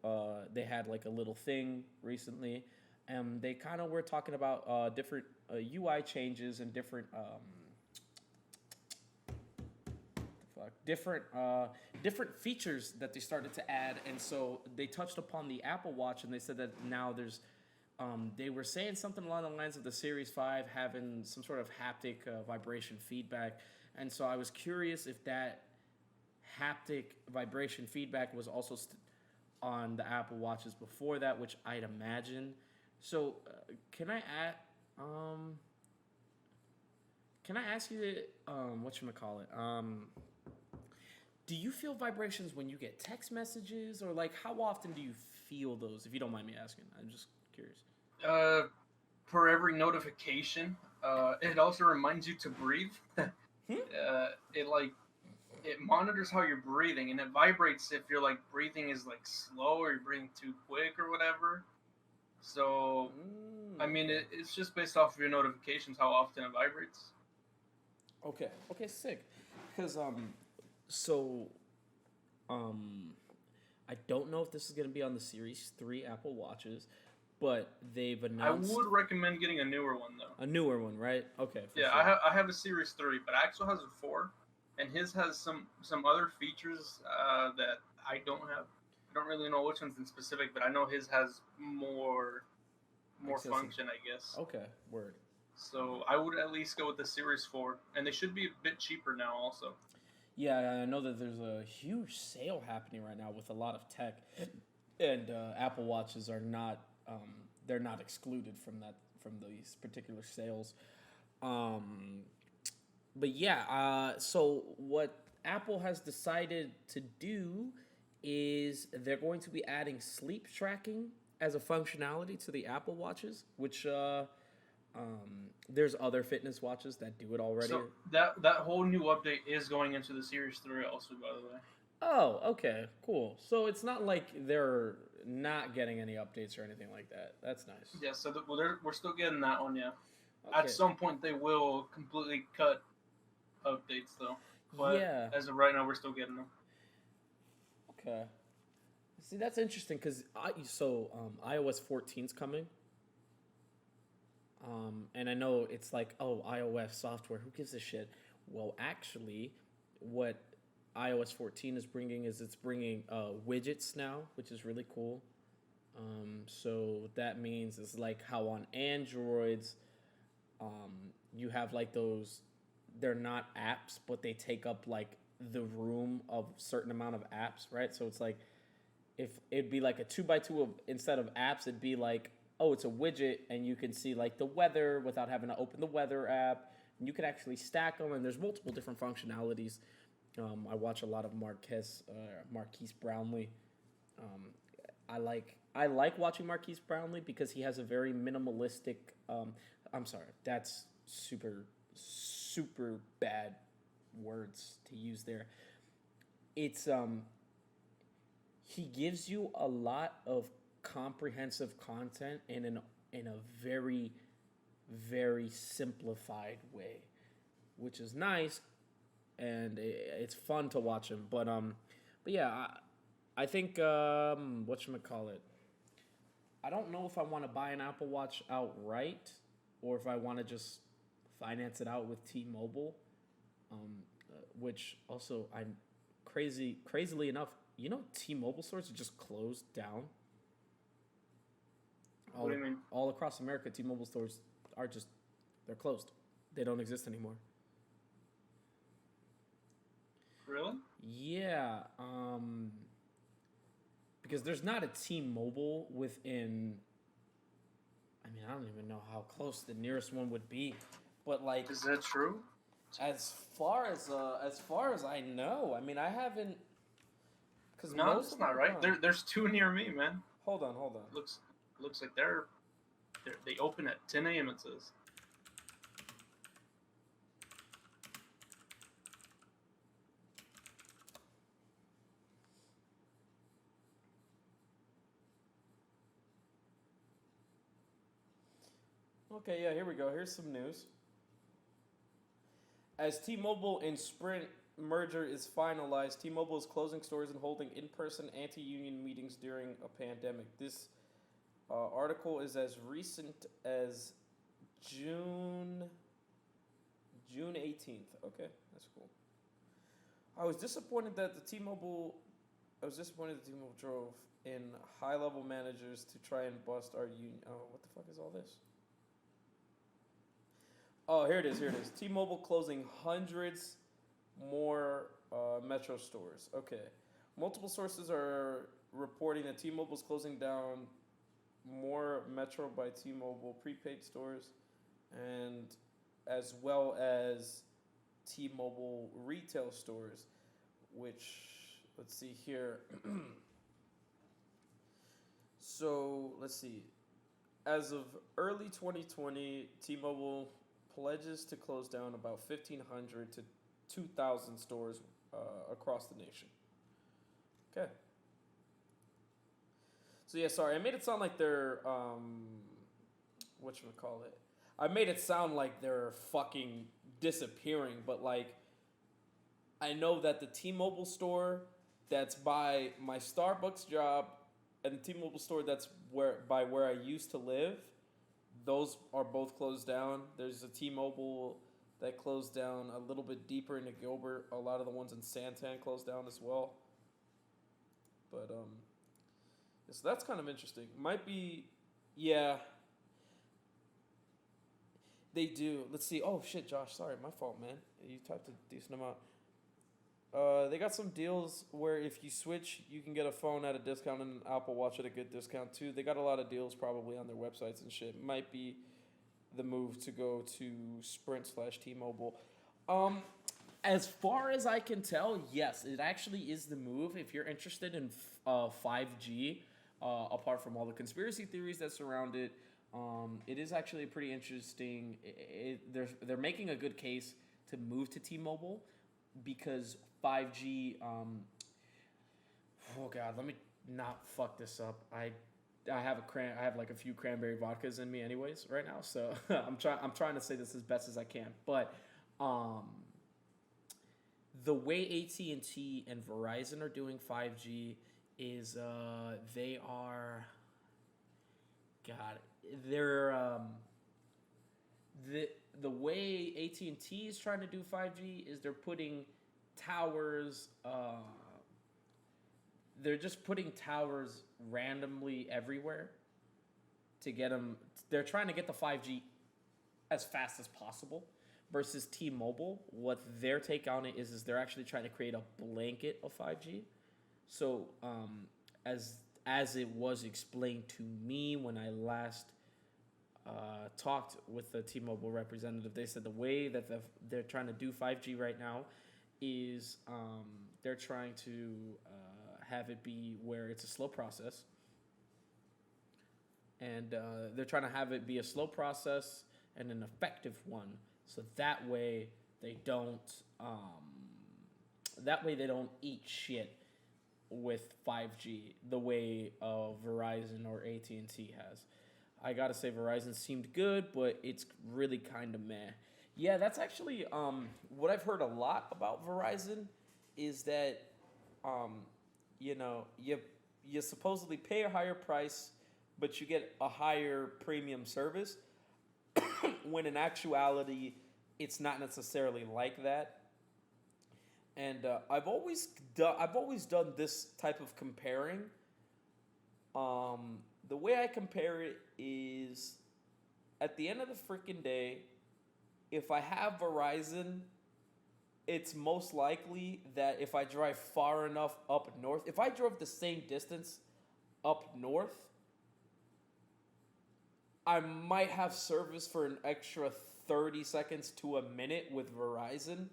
they had like a little thing recently, and they kind of were talking about different UI changes and different different features that they started to add. And so they touched upon the Apple Watch, and they said that now there's they were saying something along the lines of the Series 5 having some sort of haptic vibration feedback. And so I was curious if that haptic vibration feedback was also on the Apple Watches before that, which I'd imagine. So can I ask you whatchamacallit? Do you feel vibrations when you get text messages, or like how often do you feel those? If you don't mind me asking, I'm just curious. For every notification, it also reminds you to breathe. It monitors how you're breathing, and it vibrates if you're like breathing is like slow or you're breathing too quick or whatever. So, I mean, it's just based off of your notifications how often it vibrates. Okay, sick. Because I don't know if this is going to be on the Series 3 Apple Watches, but they've announced. I would recommend getting a newer one though. A newer one, right? Okay. Yeah, sure. I have a Series 3, but Axel has a 4, and his has some other features that I don't have. I don't really know which one's in specific, but I know his has more function, I guess. Okay, word. So I would at least go with the Series 4, and they should be a bit cheaper now also. Yeah, I know that there's a huge sale happening right now with a lot of tech, and Apple Watches are not they're not excluded from these particular sales. But yeah, so what Apple has decided to do is they're going to be adding sleep tracking as a functionality to the Apple Watches, which there's other fitness watches that do it already. So that whole new update is going into the Series 3 also, by the way. Oh, okay, cool. So it's not like they're not getting any updates or anything like that. That's nice. Yeah, so we're still getting that one, yeah. Okay. At some point, they will completely cut updates, though. But yeah. as of right now, we're still getting them. Okay. See, that's interesting because iOS 14's coming. And I know it's like, oh, iOS software, who gives a shit? Well, actually, what iOS 14 is bringing is it's bringing widgets now, which is really cool. So that means it's like how on Androids, you have like those, they're not apps, but they take up like the room of certain amount of apps, right? So it's like, if it'd be like a 2x2 of, instead of apps, it'd be like, oh, it's a widget and you can see like the weather without having to open the weather app. And you can actually stack them, and there's multiple different functionalities. I watch a lot of Marquise Brownlee. I like watching Marquise Brownlee because he has a very minimalistic. I'm sorry, that's super bad words to use there. It's he gives you a lot of comprehensive content in a very simplified way, which is nice, and it's fun to watch him. But yeah, I think whatchamacallit, I don't know if I want to buy an Apple Watch outright or if I want to just finance it out with T-Mobile, which also I'm crazily enough, T-Mobile stores are just closed down. What do you mean? All across America, T-Mobile stores are they're closed. They don't exist anymore. Really? Yeah, because there's not a T-Mobile within. I mean, I don't even know how close the nearest one would be, but like, Is that true? as far as I know, I mean, I haven't. Cause No, that's not right. There's two near me, man. Hold on. Looks like they open at 10 a.m. It says. Okay, yeah, here we go. Here's some news. As T-Mobile and Sprint merger is finalized, T-Mobile is closing stores and holding in-person anti-union meetings during a pandemic. This article is as recent as June 18th. Okay, that's cool. I was disappointed that T-Mobile drove in high-level managers to try and bust our union. Oh, what the fuck is all this? Oh, here it is. T-Mobile closing hundreds more Metro stores. Okay. Multiple sources are reporting that T-Mobile is closing down more Metro by T-Mobile prepaid stores, and as well as T-Mobile retail stores, which, let's see here. So, let's see. As of early 2020, T-Mobile pledges to close down about 1,500 to 2,000 stores across the nation. Okay. So yeah, sorry, I made it sound like they're whatchamacallit. I made it sound like they're fucking disappearing, but like, I know that the T-Mobile store that's by my Starbucks job and the T-Mobile store that's where I used to live, those are both closed down. There's a T-Mobile that closed down a little bit deeper into Gilbert. A lot of the ones in Santan closed down as well. But so that's kind of interesting. Might be, yeah. They do. Let's see. Oh shit, Josh. Sorry, my fault, man. You typed a decent amount. They got some deals where if you switch, you can get a phone at a discount and an Apple Watch at a good discount too. They got a lot of deals probably on their websites and shit. Might be the move to go to Sprint/T-Mobile. As far as I can tell, yes, it actually is the move if you're interested in 5G. Apart from all the conspiracy theories that surround it, it is actually pretty interesting. They're making a good case to move to T-Mobile because 5G. Oh god, let me not fuck this up. I have like a few cranberry vodkas in me anyways right now, so I'm trying to say this as best as I can. But the way AT&T and Verizon are doing 5G is they are, God, they're the way AT&T is trying to do 5G is they're putting towers. They're just putting towers randomly everywhere to get them. They're trying to get the 5G as fast as possible. Versus T-Mobile, what their take on it is they're actually trying to create a blanket of 5G. So as it was explained to me when I last talked with the T-Mobile representative, they said the way that they're trying to do 5G right now is they're trying to have it be where it's a slow process. And they're trying to have it be a slow process and an effective one. So that way they don't eat shit with 5G the way Verizon or AT&T has. I gotta say Verizon seemed good, but it's really kind of meh. Yeah, that's actually what I've heard a lot about Verizon is that you supposedly pay a higher price, but you get a higher premium service. When in actuality, it's not necessarily like that. And I've always done this type of comparing. The way I compare it is, at the end of the freaking day, if I have Verizon, it's most likely that if I drive far enough up north, if I drove the same distance up north, I might have service for an extra 30 seconds to a minute with Verizon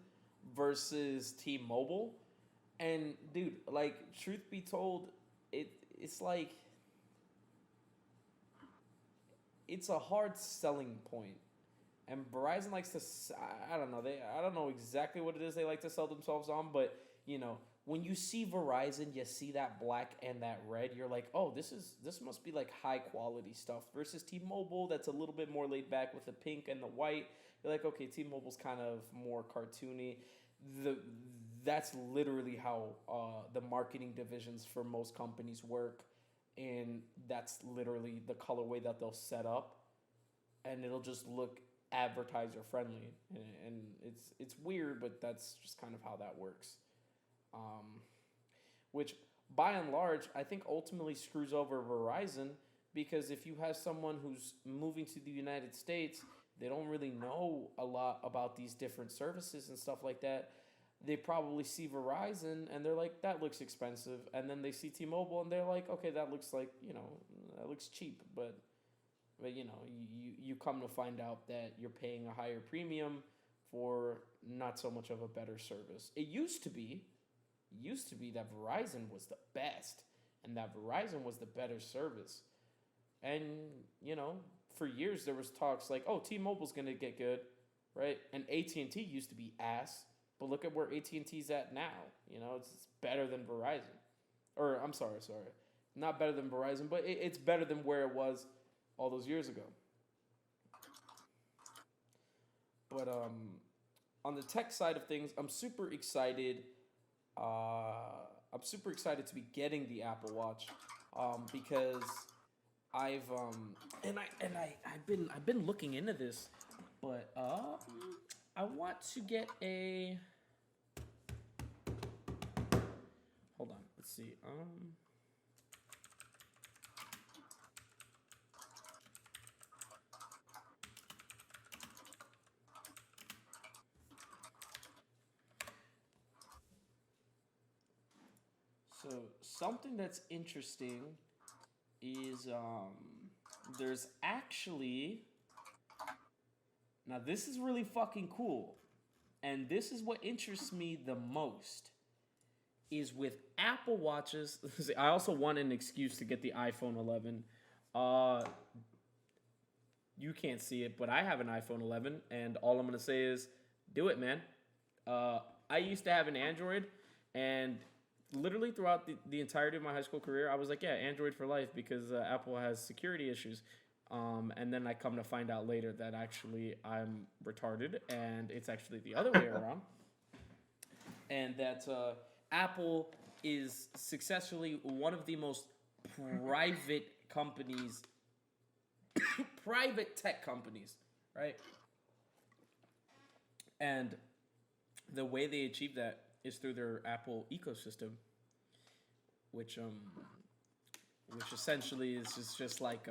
versus T-Mobile. And dude, like, truth be told, it's like, it's a hard selling point. And Verizon likes to, I don't know exactly what it is they like to sell themselves on, but when you see Verizon, you see that black and that red, you're like, oh, this must be like high quality stuff. Versus T-Mobile, that's a little bit more laid back with the pink and the white. You're like, okay, T-Mobile's kind of more cartoony. That's literally how the marketing divisions for most companies work, and that's literally the colorway that they'll set up, and it'll just look advertiser friendly, and it's weird, but that's just kind of how that works. Which by and large, I think ultimately screws over Verizon, because if you have someone who's moving to the United States, they don't really know a lot about these different services and stuff like that. They probably see Verizon and they're like, that looks expensive. And then they see T-Mobile and they're like, okay, that looks like, that looks cheap. But you come to find out that you're paying a higher premium for not so much of a better service. It used to be that Verizon was the best and that Verizon was the better service. And, for years there was talks like, oh, T-Mobile's going to get good, right? And AT&T used to be ass, but look at where AT&T's at now. It's better than Verizon. Or, I'm sorry. Not better than Verizon, but it's better than where it was all those years ago. But on the tech side of things, I'm super excited. I'm super excited to be getting the Apple Watch because I've been looking into this, but I want to get a. Hold on, let's see. So something that's interesting is there's actually, now this is really fucking cool, and this is what interests me the most, is with Apple Watches. I also want an excuse to get the iPhone 11. You can't see it, but I have an iPhone 11, and all I'm gonna say is, do it, man. I used to have an Android, and literally throughout the entirety of my high school career, I was like, yeah, Android for life, because Apple has security issues. And then I come to find out later that actually I'm retarded, and it's actually the other way around. And that Apple is successfully one of the most private companies, private tech companies, right? And the way they achieve that is through their Apple ecosystem, which essentially is just like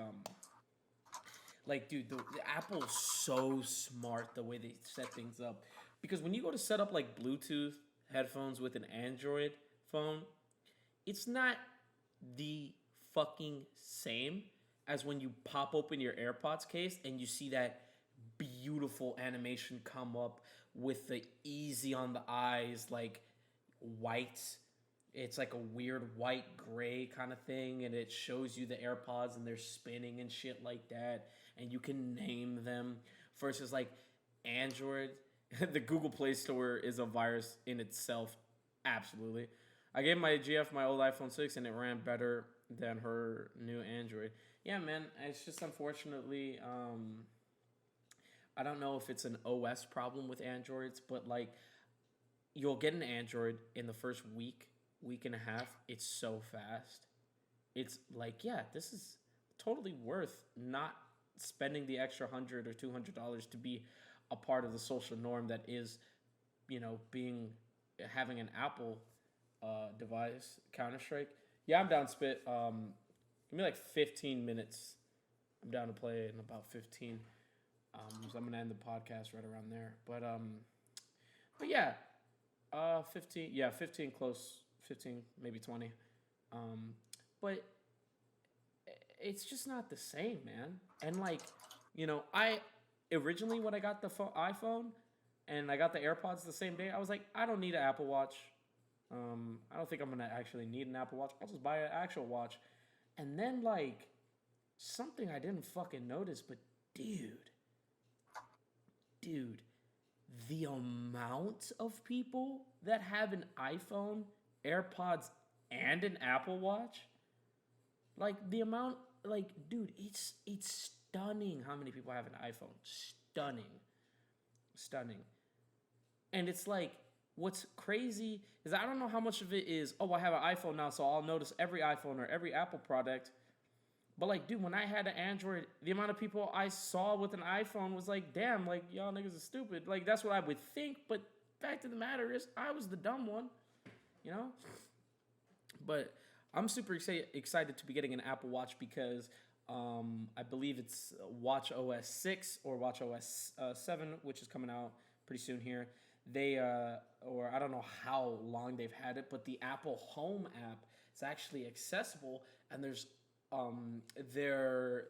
dude, the Apple's so smart the way they set things up, because when you go to set up like Bluetooth headphones with an Android phone, it's not the fucking same as when you pop open your AirPods case and you see that beautiful animation come up with the easy on the eyes, like white. It's like a weird white gray kind of thing, and it shows you the AirPods and they're spinning and shit like that, and you can name them. Versus like Android, the Google Play Store is a virus in itself. Absolutely. I gave my GF my old iPhone 6 and it ran better than her new Android. Yeah, man, it's just unfortunately, I don't know if it's an OS problem with Androids, but like you'll get an Android in the first week and a half. It's so fast. It's like, yeah, this is totally worth not spending the extra $100 or $200 to be a part of the social norm that is, having an Apple device. Counter-Strike. Yeah, I'm down spit. Give me like 15 minutes. I'm down to play in about 15. So I'm gonna end the podcast right around there. But yeah, 15. Yeah, 15 close. 15, maybe 20. But it's just not the same, man. And like, I originally when I got the iPhone and I got the AirPods the same day, I was like, I don't need an Apple Watch. I don't think I'm gonna actually need an Apple Watch. I'll just buy an actual watch. And then like something I didn't fucking notice, but dude, the amount of people that have an iPhone, AirPods, and an Apple Watch, like the amount, like dude, it's stunning how many people have an iPhone. Stunning. And it's like, what's crazy is I don't know how much of it is, oh, I have an iPhone now, so I'll notice every iPhone or every Apple product. But like, dude, when I had an Android, the amount of people I saw with an iPhone was like, damn, like, y'all niggas are stupid. Like, that's what I would think. But fact of the matter is, I was the dumb one, But I'm super excited to be getting an Apple Watch because I believe it's Watch OS 6 or Watch OS 7, which is coming out pretty soon here. They, or I don't know how long they've had it, but the Apple Home app is actually accessible, and there's they're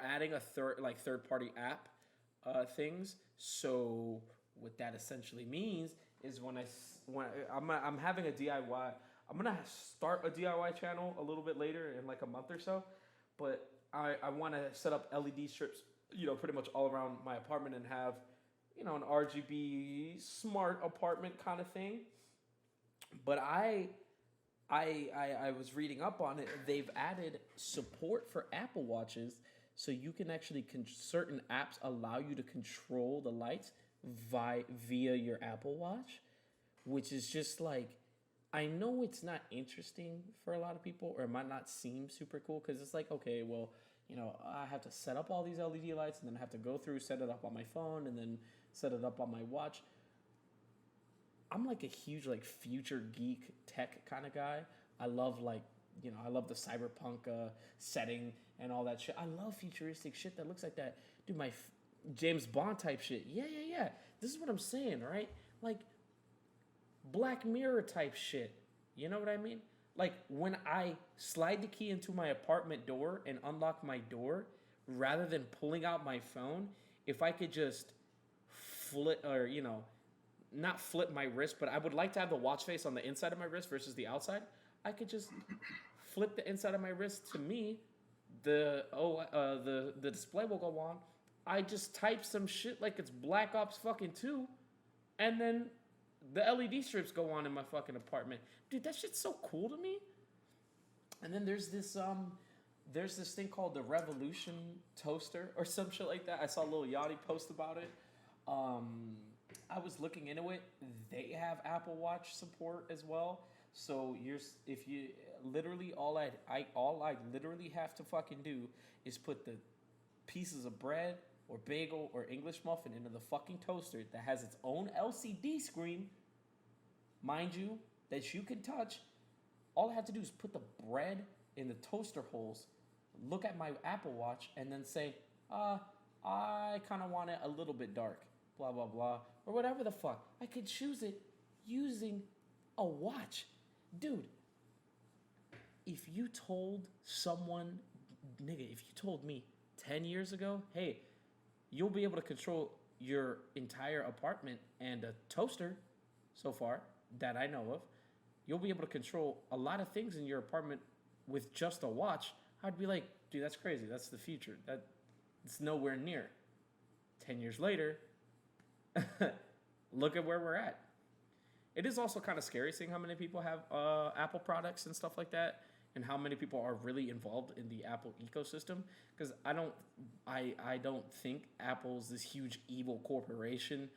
adding a third party app things. So what that essentially means is when I'm having a DIY, I'm gonna start a DIY channel a little bit later in like a month or so, but I want to set up LED strips, pretty much all around my apartment and have an RGB smart apartment kind of thing. But I was reading up on it. They've added support for Apple Watches, so you can actually certain apps allow you to control the lights via your Apple Watch, which is just like, I know it's not interesting for a lot of people, or it might not seem super cool because it's like, okay, well, I have to set up all these LED lights and then I have to go through, set it up on my phone and then set it up on my watch. I'm like a huge like future geek tech kind of guy. I love I love the cyberpunk setting and all that shit. I love futuristic shit that looks like that. Dude, my James Bond type shit. Yeah. This is what I'm saying, right? Like Black Mirror type shit. You know what I mean? Like when I slide the key into my apartment door and unlock my door, rather than pulling out my phone, if I could just flip or, not flip my wrist, but I would like to have the watch face on the inside of my wrist versus the outside. I could just flip the inside of my wrist to me. The display will go on. I just type some shit like it's Black Ops fucking 2, and then the LED strips go on in my fucking apartment. Dude, that shit's so cool to me. And then there's this thing called the Revolution toaster or some shit like that. I saw Lil Yachty post about it. I was looking into it. They have Apple Watch support as well. So if you literally all I literally have to fucking do is put the pieces of bread or bagel or English muffin into the fucking toaster that has its own LCD screen, mind you, that you can touch. All I have to do is put the bread in the toaster holes, look at my Apple Watch, and then say, I kind of want it a little bit dark, blah, blah, blah, or whatever the fuck. I could choose it using a watch. Dude, if you told someone, nigga, if you told me 10 years ago, hey, you'll be able to control your entire apartment and a toaster, so far, that I know of, you'll be able to control a lot of things in your apartment with just a watch, I'd be like, dude, that's crazy. That's the future. It's nowhere near. 10 years later, look at where we're at. It is also kind of scary seeing how many people have Apple products and stuff like that, and how many people are really involved in the Apple ecosystem. Because I don't think Apple's this huge evil corporation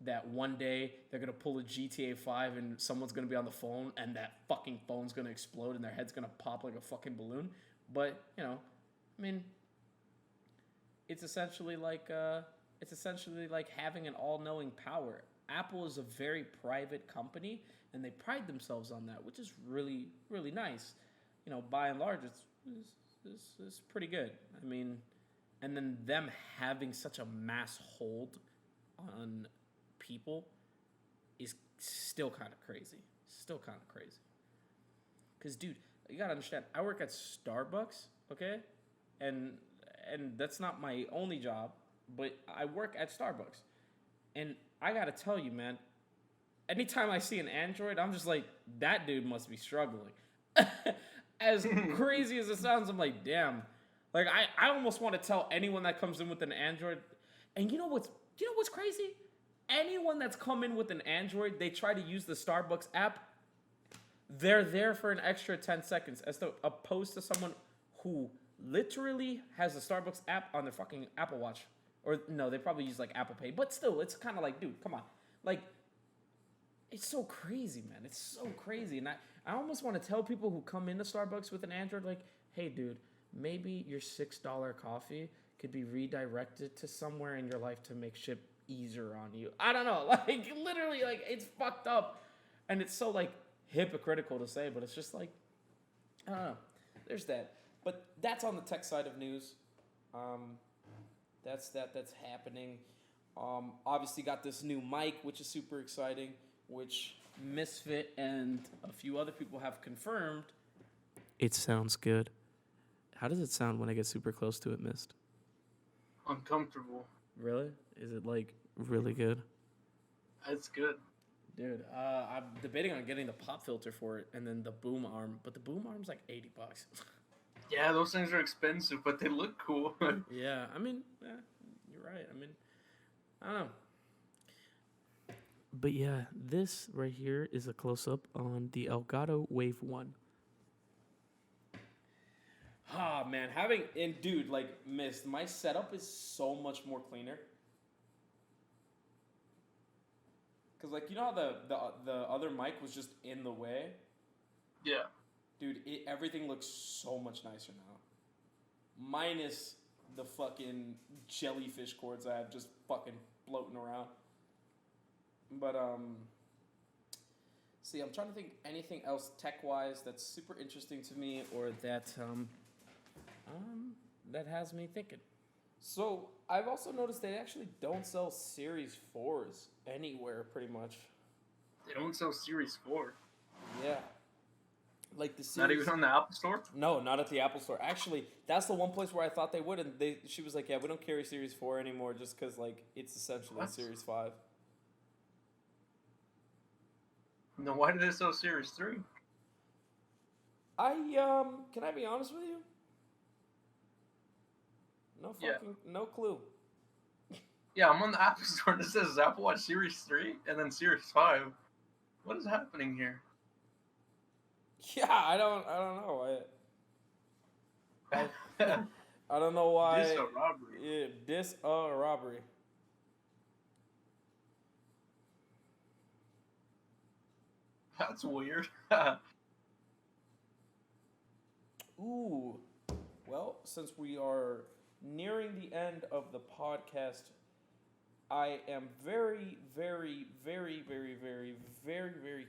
that one day they're gonna pull a GTA 5 and someone's gonna be on the phone and that fucking phone's gonna explode and their head's gonna pop like a fucking balloon. But I mean, it's essentially like having an all-knowing power. Apple is a very private company, and they pride themselves on that, which is really, really nice. By and large, it's pretty good. I mean, and then them having such a mass hold on people is still kind of crazy. Because, dude, you gotta understand, I work at Starbucks, okay? And that's not my only job, but I work at Starbucks. And I gotta tell you, man, anytime I see an Android, I'm just like, that dude must be struggling. As crazy as it sounds, I'm like, damn. Like, I almost want to tell anyone that comes in with an Android. And you know what's crazy? Anyone that's come in with an Android, they try to use the Starbucks app, they're there for an extra 10 seconds, opposed to someone who literally has the Starbucks app on their fucking Apple Watch. Or no, they probably use like Apple Pay. But still, it's kind of like, dude, come on. Like, it's so crazy, man. It's so crazy. And I almost want to tell people who come into Starbucks with an Android, like, hey, dude, maybe your $6 coffee could be redirected to somewhere in your life to make shit easier on you. I don't know. Like, literally, like, it's fucked up. And it's so, like, hypocritical to say, but it's just like, I don't know. There's that. But that's on the tech side of news. That's happening. Obviously got this new mic, which is super exciting, which Misfit and a few other people have confirmed. It sounds good. How does it sound when I get super close to it, Mist? Uncomfortable. Really? Is it like really good? It's good. Dude, I'm debating on getting the pop filter for it and then the boom arm, but the boom arm's like $80. Yeah, those things are expensive, but they look cool. Yeah, I mean, you're right. I mean, I don't know. But yeah, this right here is a close-up on the Elgato Wave 1. Ah, man, dude, like, Mist, my setup is so much more cleaner. Because, like, you know how the other mic was just in the way? Yeah. Dude, everything looks so much nicer now. Minus the fucking jellyfish cords I have just fucking floating around. But, see, I'm trying to think anything else tech-wise that's super interesting to me or that has me thinking. So, I've also noticed they actually don't sell Series 4s anywhere, pretty much. They don't sell Series 4. Yeah. Like the Series... Not even on the Apple Store? No, not at the Apple Store. Actually, that's the one place where I thought they would, and she was like, yeah, we don't carry Series 4 anymore just because, like, it's essentially Series 5. No, why did they sell Series 3? Can I be honest with you? No clue. Yeah, I'm on the Apple Store and it says Apple Watch Series 3 and then Series 5. What is happening here? Yeah, I don't know. I don't know why. This is a robbery. Yeah, this robbery. That's weird. Ooh. Well, since we are nearing the end of the podcast, I am very, very, very, very, very, very, very,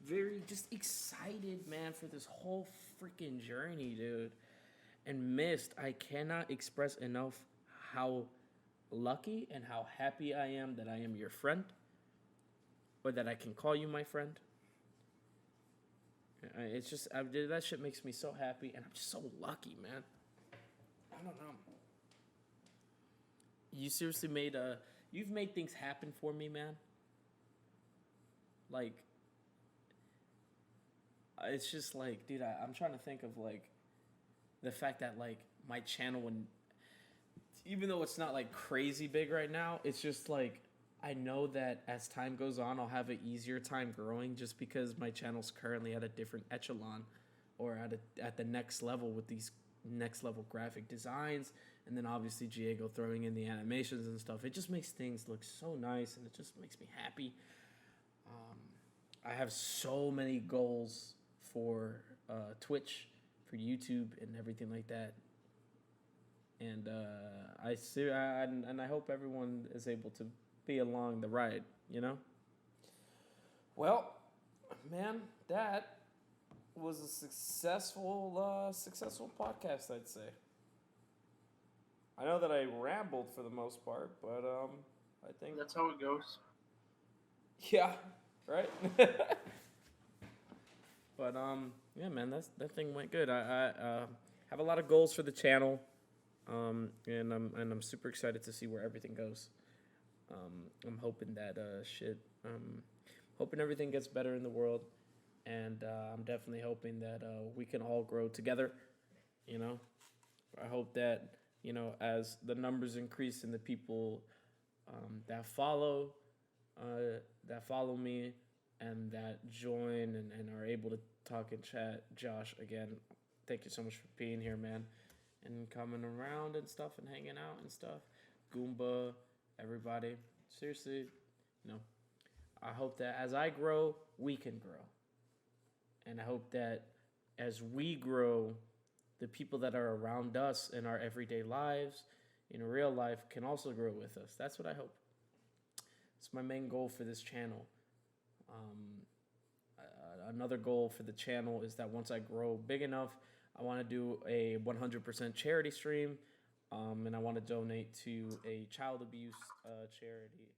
very just excited, man, for this whole freaking journey, dude. And Mist, I cannot express enough how lucky and how happy I am that I am your friend, or that I can call you my friend. It's just that shit makes me so happy, and I'm just so lucky, man. I don't know. You seriously you've made things happen for me, man. Like, it's just like, dude, I'm trying to think of like the fact that like my channel, and even though it's not like crazy big right now, it's just like I know that as time goes on, I'll have an easier time growing, just because my channel's currently at a different echelon, or at the next level with these next level graphic designs, and then obviously Diego throwing in the animations and stuff. It just makes things look so nice, and it just makes me happy. I have so many goals for Twitch, for YouTube, and everything like that. And I hope everyone is able to be along the ride, you know? Well, man, that was a successful podcast, I'd say. I know that I rambled for the most part, but I think That's how it goes. yeah, right. But yeah, man, that thing went good. I have a lot of goals for the channel, and I'm super excited to see where everything goes. I'm hoping that hoping everything gets better in the world, and I'm definitely hoping that we can all grow together. You know, I hope that, you know, as the numbers increase and the people that follow me and that join and are able to talk and chat. Josh, again, thank you so much for being here, man, and coming around and stuff and hanging out and stuff. Goomba, everybody, seriously, you know, I hope that as I grow, we can grow. And I hope that as we grow, the people that are around us in our everyday lives, in real life, can also grow with us. That's what I hope. It's my main goal for this channel. Another goal for the channel is that once I grow big enough, I want to do a 100% charity stream, and I want to donate to a child abuse charity.